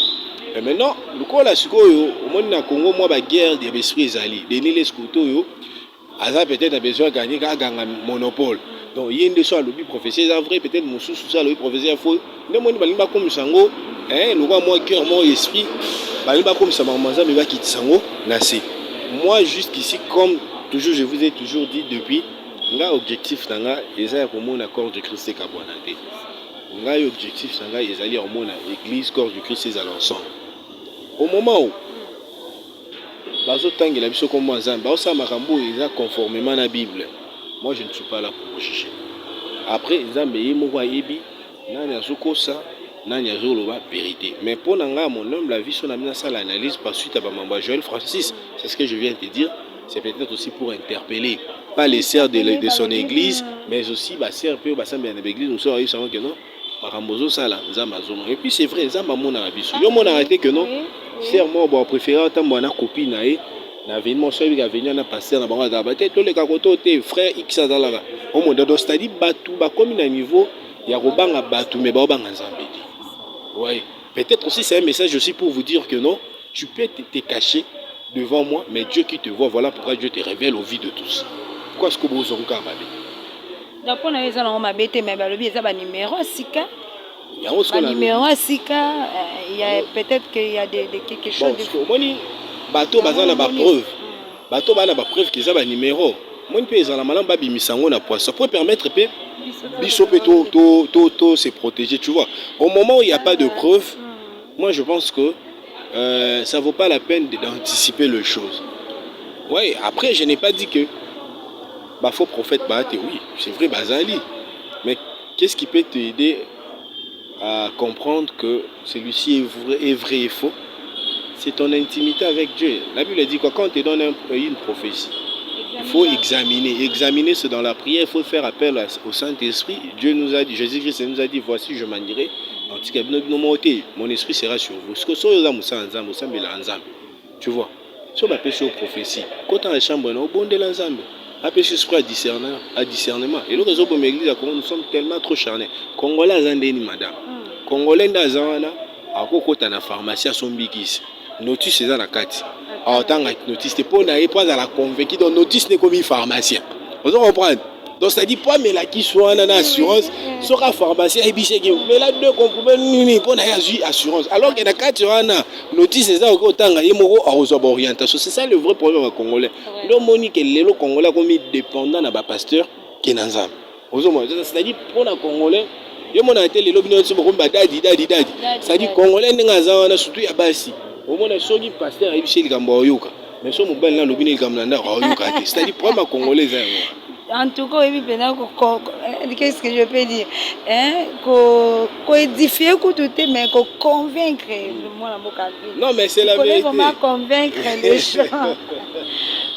A: Et maintenant, le coup là, au monde na Congo, moi, la guerre des esprits ezali, des les scoutos, Aza peut-être a besoin de gagner un monopole. Donc, il y a une fois le prophétie, c'est vrai, peut-être mon sous ça, le prophétie, il faut. Ne moi, il va comme sango, le roi, moi, cœur, mon esprit, il va comme ça, mais il va quitter sango, nassé. Moi, jusqu'ici, comme toujours, je vous ai toujours dit depuis, l'objectif, c'est pour mon accord de Christ et Kabouanate. L'objectif, c'est d'aller au monde, l'église, corps du Christ, c'est à l'ensemble. Au moment où bazotangela biso comme nzambe baosala makambo eza conformément na Bible, moi je ne suis pas là pour vous juger. après nzambe ye moko ayebi nani azokosa nani azoloba vérité. Mais pour nanga mon homme la vie son amina ça l'analyse par suite à Bamamba Joël Francis, c'est ce que je viens de te dire. C'est peut-être aussi pour interpeller pas les sœurs de son église, mais aussi les sœurs peu basambe de l'église, nous sommes savons que non makambozo sala nzamba zoma. Et puis c'est vrai nzamba mona na biso yo mona arrêté que non sœur moi bon préféré tambo na copine na ye na événement soir il a venu na pasteur na bango da ba te to le kakoto te frère X azalaka au monde donc c'est-à-dire batu ba comme na niveau ya robanga batu mais ba banga nzambe. Ouais, peut-être aussi c'est un message aussi pour vous dire que non, tu peux te cacher devant moi, mais Dieu qui te voit, voilà pourquoi Dieu te révèle au vie de tous. Pourquoi est-ce que vous avez un
B: d'accord, mais il y a un numéro Sika.
A: Il y a un
B: numéro Sika. Il y a peut-être qu'il y a quelque chose
A: de. Bateau baza na ba preuve. Bateau baza na ba preuve qu'ils ont un numéro. Moi pe ezala malam ba bimisango na poisson pour permettre pe biso pe to se protéger, tu vois. Au moment où il n'y a pas de preuve, moi je pense que ça ne vaut pas la peine d'anticiper les choses. Oui, après je n'ai pas dit que bah faux prophète Bahate, oui, c'est vrai Bazali. Mais qu'est-ce qui peut t'aider à comprendre que celui-ci est vrai et faux? C'est ton intimité avec Dieu. La Bible dit quoi? Quand on te donne une prophétie, il faut examiner. Examiner, c'est dans la prière. Il faut faire appel au Saint-Esprit. Dieu nous a dit, Jésus-Christ nous a dit, voici, je m'en irai. Mon esprit sera sur vous. Tu vois? Si on appelle ça aux prophéties, quand on a la chambre, on a bon de l'ensemble. Appelle ce esprit à discernement. Et le réseau de l'église, nous sommes tellement trop charnés. Congolais, madame. Congolais, à quoi la pharmacie à son bigis. Notice, c'est dans la carte. En tant que notice, c'est pour n'aller pas à la convaincre. Donc, notice n'est comme un pharmacien. Vous comprenez? Donc, ça dit pas, mais là, qui soit en assurance, sera pharmacien et biché. Mais là, deux compromis, pour n'aller assurance. Alors que la carte, notice, c'est ça, autant qu'il y a une orientation. C'est ça le vrai problème au Congolais. Le monique et le Congolais comme dépendant d'un pasteur qui est dans un. C'est-à-dire, pour les Congolais, il y a été les lobbies qui sont dadi. C'est-à-dire, Congolais, surtout, il y a Bassi. Au moins, il y a un pasteur qui est Gamboyoka. Mais si on a un lobby qui est Gamboyoka, c'est-à-dire, pour les Congolais,
B: en tout cas, qu'est-ce que je peux dire? Édifier, mais convaincre.
A: Non, mais c'est la vérité.
B: Il faut vraiment convaincre les gens.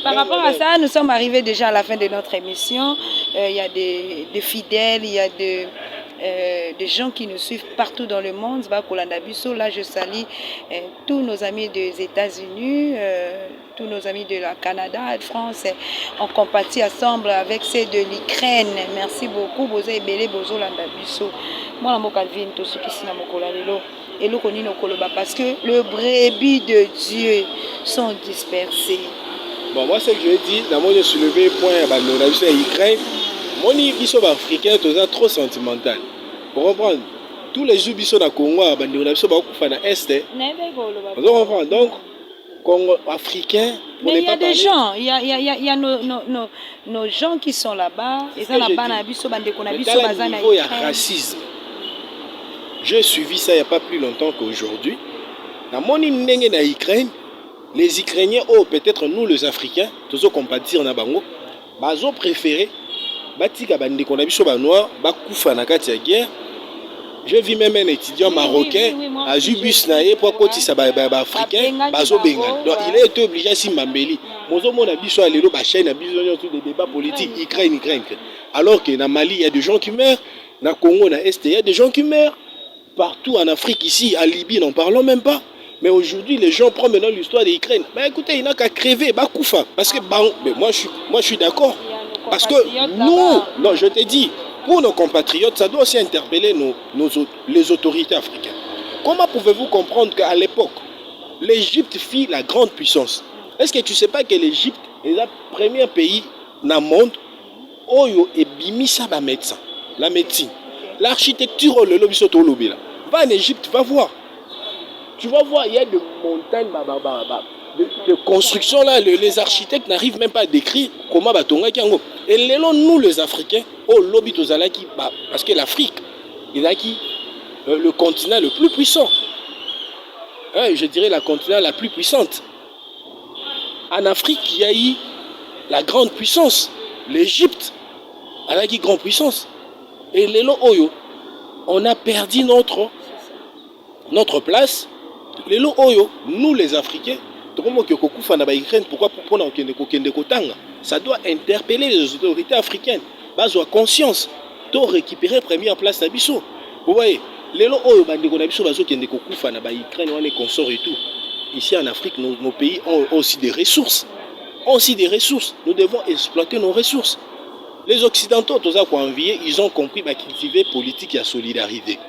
B: Par rapport à ça, nous sommes arrivés déjà à la fin de notre émission. Il y a des fidèles, il y a des gens qui nous suivent partout dans le monde. Là, je salue tous nos amis des États-Unis, tous nos amis de la Canada, de France. On compatit ensemble avec ceux de l'Ukraine. Merci beaucoup. Parce que le brebis de Dieu sont dispersés.
A: Bon, moi, ce que je dis, dans mon soulevé point à l'Ukraine, mon émission africain est trop sentimental. Pour comprendre, tous les jours, ils sont à Congo, ils sont à Est. Vous comprenez? Donc, Congo africain.
B: Mais il y a des gens, il y a nos gens qui sont là-bas. Ils sont là-bas,
A: il y a racisme. J'ai suivi ça il n'y a pas plus longtemps qu'aujourd'hui. Dans mon Ukraine, les Ukrainiens, peut-être nous les Africains, tous compatir na bango, bazo préféré batika bande qu'on a biso ba noir, ba kufa na kati ya guerre. Je vis même un étudiant marocain à Jubus naé pour kotisa ba africain, bazo benga. Donc il a été obligé à Simbambeli. Mozo mona biso alelo ba chaîne na biso tous les débats politiques Ukraine. Alors que na Mali il y a des gens qui meurent, na Congo na Est il y a des gens qui meurent. Partout en Afrique ici, à Libye, n'en parlons même pas. Mais aujourd'hui, les gens prennent maintenant l'histoire de l'Ukraine. Mais écoutez, il n'a qu'à crever, Bakoufa. Parce que, mais moi je suis d'accord. Parce que nous, non, je te dis, pour nos compatriotes, ça doit aussi interpeller les autorités africaines. Comment pouvez-vous comprendre qu'à l'époque, l'Égypte fit la grande puissance? Est-ce que tu ne sais pas que l'Égypte est le premier pays dans le monde où il y a médecin, la médecine, l'architecture, le lobby soto lobby là. Va en Égypte, va voir. Tu vas voir, il y a des montagnes de construction là, les architectes n'arrivent même pas à décrire comment batonga kiango. Et nous les Africains, au lobby tozalaki parce que l'Afrique, il a qui le continent le plus puissant. Je dirais la continent la plus puissante. En Afrique, il y a eu la grande puissance. L'Égypte, elle a qui grande puissance. Et lelo oyo, on a perdu notre place. Lelo oyo, nous les Africains, pourquoi ça doit interpeller les autorités africaines. Base à conscience, de récupérer première place à Bissau. Vous voyez, lelo oyo bandeko na biso bazo kende kokufa na ba Ukraine wana consort et tout. Ici en Afrique, nos pays ont aussi des ressources. Nous devons exploiter nos ressources. Les Occidentaux, tous à quoi envier, ils ont compris bah, cultiver politique et solidarité.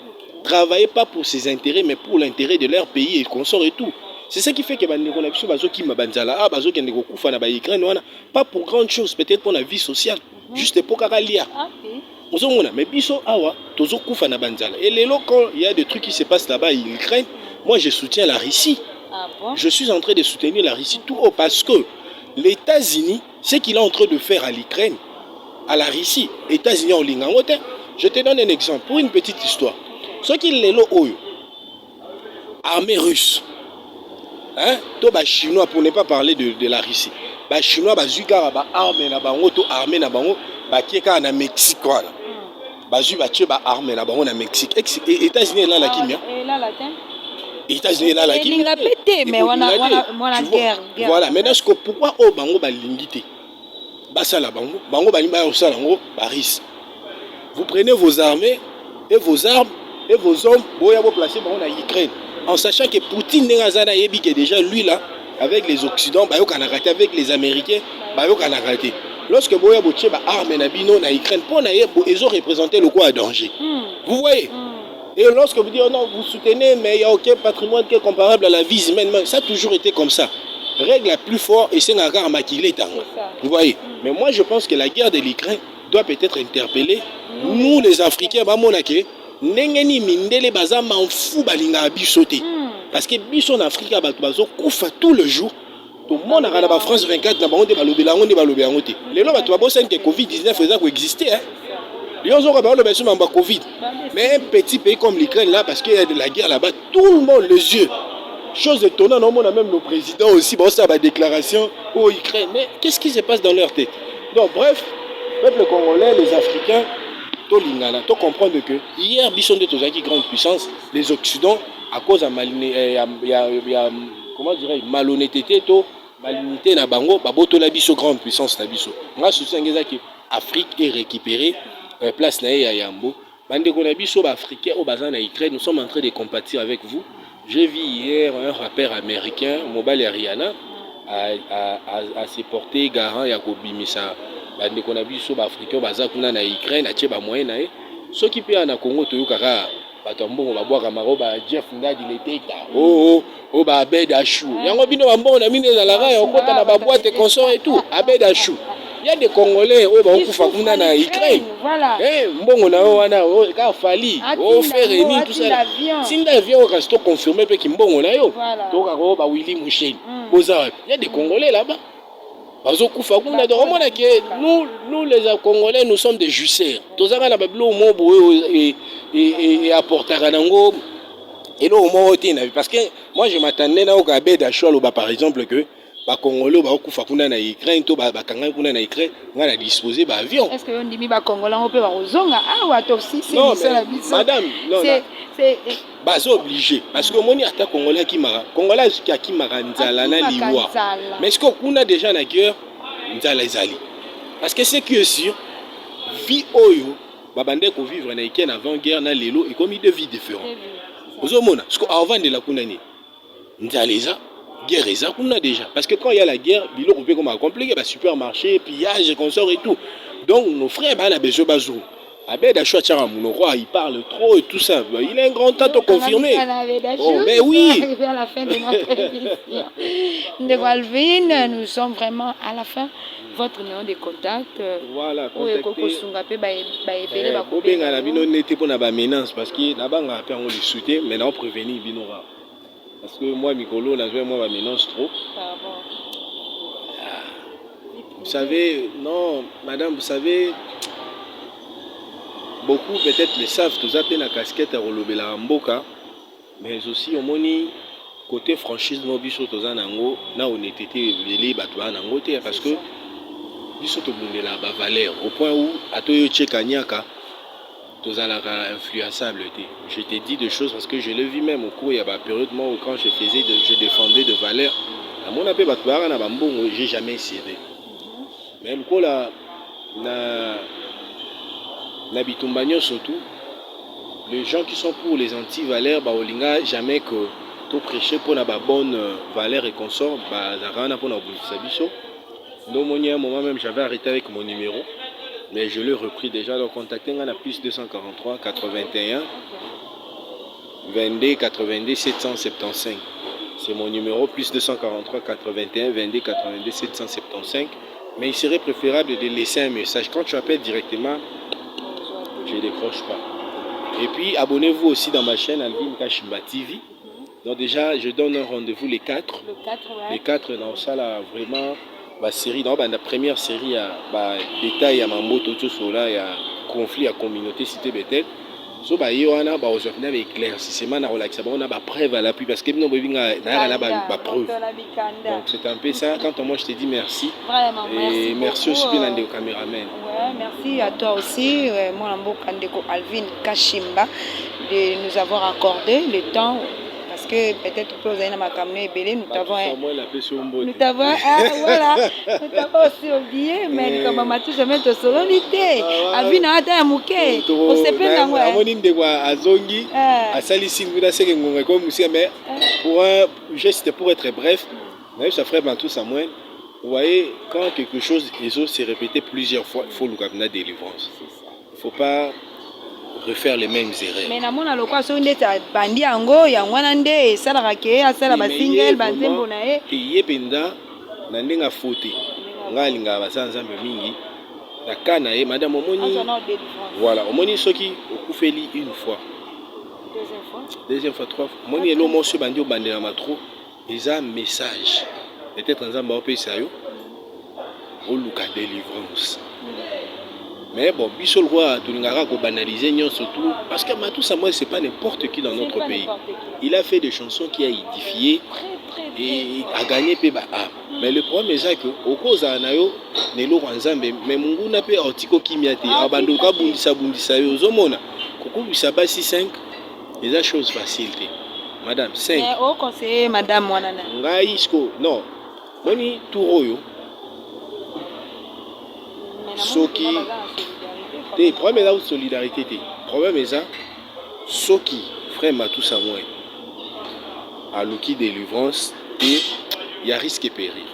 A: Travailler pas pour ses intérêts, mais pour l'intérêt de leur pays et consort et tout. C'est ça qui fait que bandeko na biso bazo ki mabanzala bazo kende kokufa na ba Ukraine wana pas pour grande chose, peut-être pour la vie sociale, juste pour kakalia. Mais biso awa tozo kufa na banzala. Et les locaux, il y a des trucs qui se passent là-bas en Ukraine. Moi je soutiens la Russie. Je suis en train de soutenir la Russie tout haut parce que les États-Unis, ce qu'il est en train de faire à l'Ukraine, à la Russie, les États-Unis en Lingangote, je te donne un exemple pour une petite histoire. Ce qui est là, armée russe, hein, to ba chinois pour ne pas parler de la Russie, ba chinois ba zukara ba armée na bango to armée na bango ba kieka na Mexique wana. Ba zu ba tche ba armée na bango na Mexique. États-Unis là la kimia. États-Unis là la kimia.
B: Mais on a guerre.
A: Voilà, maintenant pourquoi au bango ba lingité? Ba sala bango ba limba sala bango ba Russie. Vous prenez vos armées et vos armes et vos hommes, vous placez en Ukraine. En sachant que Poutine est déjà lui là, avec les Occidentaux, avec les Américains, raté. Lorsque vous avez armes en Ukraine, ils ont représenté le quoi à danger. Vous voyez? Et lorsque vous dites oh non, vous soutenez, mais il n'y a aucun patrimoine qui est comparable à la vie humaine, ça a toujours été comme ça. Règle la plus forte, et c'est un maquillé. Vous voyez? Mais moi je pense que la guerre de l'Ukraine doit peut-être interpeller nous les Africains, Nengeni mindele baza manfu balinga bisoté parce que biso en Afrique bazo kufa tout le jour tout le monde a France 24 na bango de balobela ngo de balobela ngo te lelo bato babosa que Covid-19 faisait quoi exister hein les autres ba le besoin ba Covid mais un petit pays comme l'Ukraine là parce qu'il y a de la guerre là-bas tout le monde les yeux chose étonnante on a même nos présidents aussi ba ça ba déclaration au Ukraine mais qu'est-ce qui se passe dans leur tête donc bref peuple congolais les Africains tu comprends que hier, Bisson de Tozaki, grande puissance, les Occidentaux, à cause de malhonnêteté, malignité, na bango, baboto la biso grande puissance na biso. Moi, je suis que l'Afrique est récupérée, place na Yambo. Bandeko na biso, Africains, au bazar na Ukraine, nous sommes en train de compatir avec vous. J'ai vu hier un rappeur américain, Mobile et Rihanna, à se porter garant Yakobi Missa. Bandeko na biso ba africain baza kuna na Ukraine atie ba moyen na ye soki pe na Congo to yokaka bato mbongo ba bwaka maroba Jeff Ndadi leteta ba Abed Achou yango bino ba mbongo na mine na la ra okota na ba boîte consort et tout Abed Achou il y a des Congolais ba okufa kuna na Ukraine mbongo na wana ka fali faire ni tout ça sinda avion au resto confirmé pe ki mbongo na yo to ka ba Willy Moucheni boza il y a des Congolais là-bas. Nous les Congolais, nous sommes des jusseurs. Tous les gens et apporter et parce que moi je m'attendais à Abed Achou par exemple que les Congolais na Ukraine to bakanga na Ukraine ngana disposer ba avion.
B: Est-ce que on dit ba Congolais on peut ba ozonga ah aussi c'est
A: madame non c'est bazo obligé parce que moni ata Congolais qui mara nzala na liwa mais est-ce qu'on a déjà la guerre nzala ezali parce que c'est que sûr vie oyo babande ko vivre na Ukraine avant guerre na lelo et comme deux vies différentes ozomona parce que avant de la kunani nzala eza guerre eza kuna déjà parce que quand il y a la guerre biloko peut comme compliqué ba supermarché pillage consort et tout donc nos frères ba na besoin bazou Abed Achou roi il parle trop et tout ça il est un grand temps confirmé oh mais oui
B: à la fin de notre émission de Alvin nous sommes vraiment à la fin votre numéro de contact
A: voilà contactez benga na bino nete pona ba menace parce que na banga pe on le souhaiter mais on prévenir binora parce que moi Mikolo là moi ba menace trop vous savez non madame vous savez beaucoup peut-être le savent tous appellent la casquette à relobela mboka mais aussi au moni côté franchise no biso toza nango na honnêteté leli batwa nango te parce que biso to bundela ba valeur au point où atoyo cheka nyaka tous influençable. Je t'ai dit des choses parce que je l'ai vu même au cours, il y a une période où quand je défendais de valeurs. À mon appel, j'ai jamais cédé. Mais le coup là, surtout, les gens qui sont pour les anti-valeurs, jamais que tout prêcher pour la bonne valeur et consort, pour la moment même j'avais arrêté avec mon numéro, mais je l'ai repris déjà. Donc contacter on a plus 243 81 22 82 775. C'est mon numéro plus 243 81 22 82 775. Mais il serait préférable de laisser un message. Quand tu appelles directement, je ne décroche pas. Et puis abonnez-vous aussi dans ma chaîne Alvin Kashimba TV. Donc déjà je donne un rendez-vous les 4. Les 4 dans ça là vraiment. La série, dans la première série, il y a détail à Mamboto, tout cela, il y a conflit à communauté cité Bethel. So il y a un éclaircissement, on a preuve à l'appui parce que nous avons preuve. Donc c'est un peu ça. Quand moi je te dis merci.
B: Vraiment,
A: et merci aussi bien au caméraman.
B: Ouais, merci à toi aussi, mon amour Alvin Kashimba, de nous avoir accordé le temps. Parce que peut-être que vous avez ma caméra belé, nous t'avons aussi oublié, mais comme on m'a tout jamais de solidité. Alvin a été un mouquet. On s'est fait dans
A: moi. Azongi, à Salissi, vous avez comme mais pour un geste pour être bref, ça ferait tout ça moins. Vous voyez, quand quelque chose s'est répété plusieurs fois, il faut le cabinet de délivrance. Il ne faut pas refaire les mêmes erreurs.
B: Mais namona lokwa so ndeta bandi ango ya ngwana nde sala ke asala ba single banzembo na e
A: yebenda na ndenga faute ngalinga basanzambe mingi na kana e madame omoni voilà omoni soki okufeli une fois deuxième fois trois fois omoni elo moso bandi obandela matro eza message peut-être nzamba opesa yo oluka délivrance. Mais bon, Bissol Roi, Tulingara, ko banaliser surtout parce que Matou Samuel, c'est pas n'importe qui dans notre pays. Il a fait des chansons qui a édifié et a gagné PBA. Mais le problème est que au cause anayo nelo wanzambe mais mungu na pe otiko kimiate abandoka bundisa yo zomona koko bisaba 5 les choses facilités. Madame 5.
B: Mais au conseiller madame wanana.
A: Ngai isko non. Moni turoyo. Soki le problème est là où solidarité. Le problème est ça. Soki, frère Matou Samuel, à l'outil délivrance, et il y a risque et péril.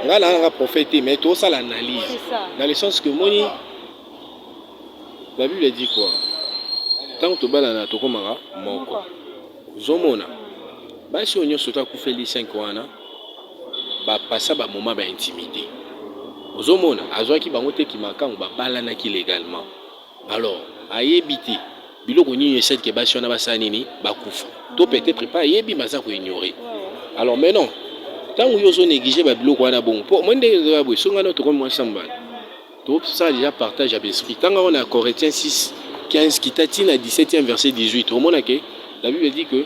A: Là, on a prophété, mais tout ça l'analyse. Dans le sens que Moni, la Bible dit quoi? Tant que tu vas dans ton mara, mon corps. Zomona. Bah si on y a surtout fait les 5 ans, bah passer un moment d'intimité. Ozomona azwaki bango te ki makango ba balana ki légalement. Alors ayebité biloko nini essaie que basi ona basanini bakufa. To peut-être pas yebi maza ko ignorer. Alors mais non. Tant que yozo négliger ba biloko wana bon. Pour moi ndenge ba bo songa no to comme moi samba. To ça déjà partage à l'esprit. Tant on a Corinthiens 6 15 qui tatine à 17e verset 18. Au moment que la Bible dit que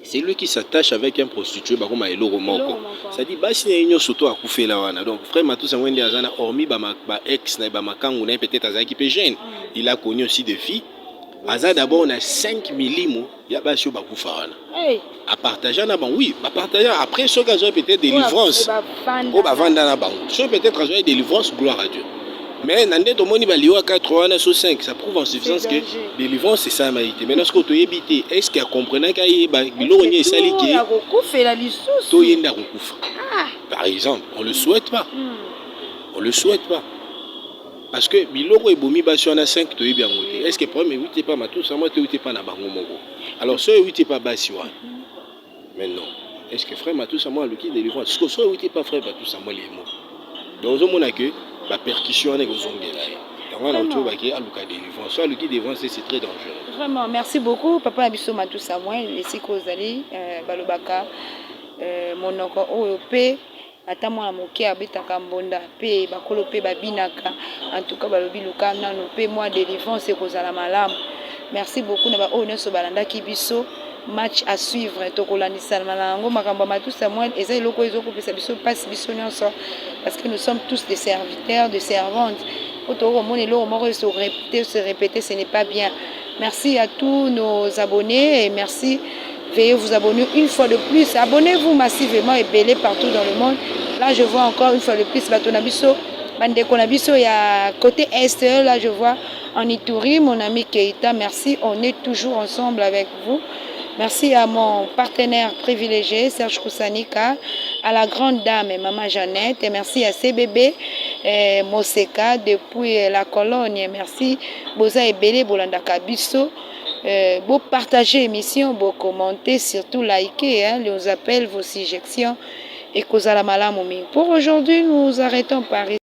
A: c'est lui qui s'attache avec un prostitué comme elo romoko. Ça dit basi na union surtout à kufela wana. Donc frère Matou Samuel azana hormis ba ex na ba makangu na peut-être azaki pe jeune. Il a connu aussi des filles. Aza d'abord on a 5 millimos ya basi ba kufa wana. À partager na ban oui, ba partager après ce cas peut-être délivrance. O ba vanda na bango. Ce peut-être azoi délivrance gloire à Dieu. Mais nande to moni ba liwa 4 sur 5, ça prouve en suffisance que délivrance c'est ça maïté. Maintenant ce que tu éviter, est-ce qu'il comprenait qu'il ba biloko ni esali ki to yenda kokufa. Par exemple, on le souhaite pas. On le souhaite pas. Parce que biloko ebomi ba sur na 5 to yebi ngote. Est-ce que problème oui pas Matou ça moi te oui pas na bango moko. Alors ce oui pas basi wana. Mais non. Est-ce que frère Matou ça moi le qui délivrance? Est-ce que ce oui pas frère Matou ça moi les mots. Donc on mona que la percussion avec les ongles c'est très dangereux.
B: Vraiment, merci beaucoup. Papa Abisso Matou Samuel, les Sikozali, Balobaka, Monoko OEP, Atamwa Moke, Abetaka Mbonda, P, Bakolo P, Babinaka, en tout cas, Balobi Luka, Nano P, moi, délivrance et Kozala Malam. Merci beaucoup. Naba Oneso Balanda Kibiso. Match à suivre tokolani salmanango makamba Matou Samuel et ça loko ezoko pesa biso passe biso nyonso parce que nous sommes tous des serviteurs, des servantes. se répéter, ce n'est pas bien. Merci à tous nos abonnés et merci. Veuillez vous abonner une fois de plus. Abonnez-vous massivement et belé partout dans le monde. Là, je vois encore une fois de plus Batonabiso. Bandekonabiso, il y a côté Est. Là, je vois en Ituri, mon ami Keita. Merci. On est toujours ensemble avec vous. Merci à mon partenaire privilégié, Serge Koussanika, à la grande dame, Maman Jeannette, et merci à CBB, Moseka, depuis la Cologne. Merci, Boza et Bélé, Bolanda Kabiso. Vous partagez l'émission, vous commentez, surtout liker, hein, les appels, vos suggestions et Kozala Malamoumi. Pour aujourd'hui, nous arrêtons par ici.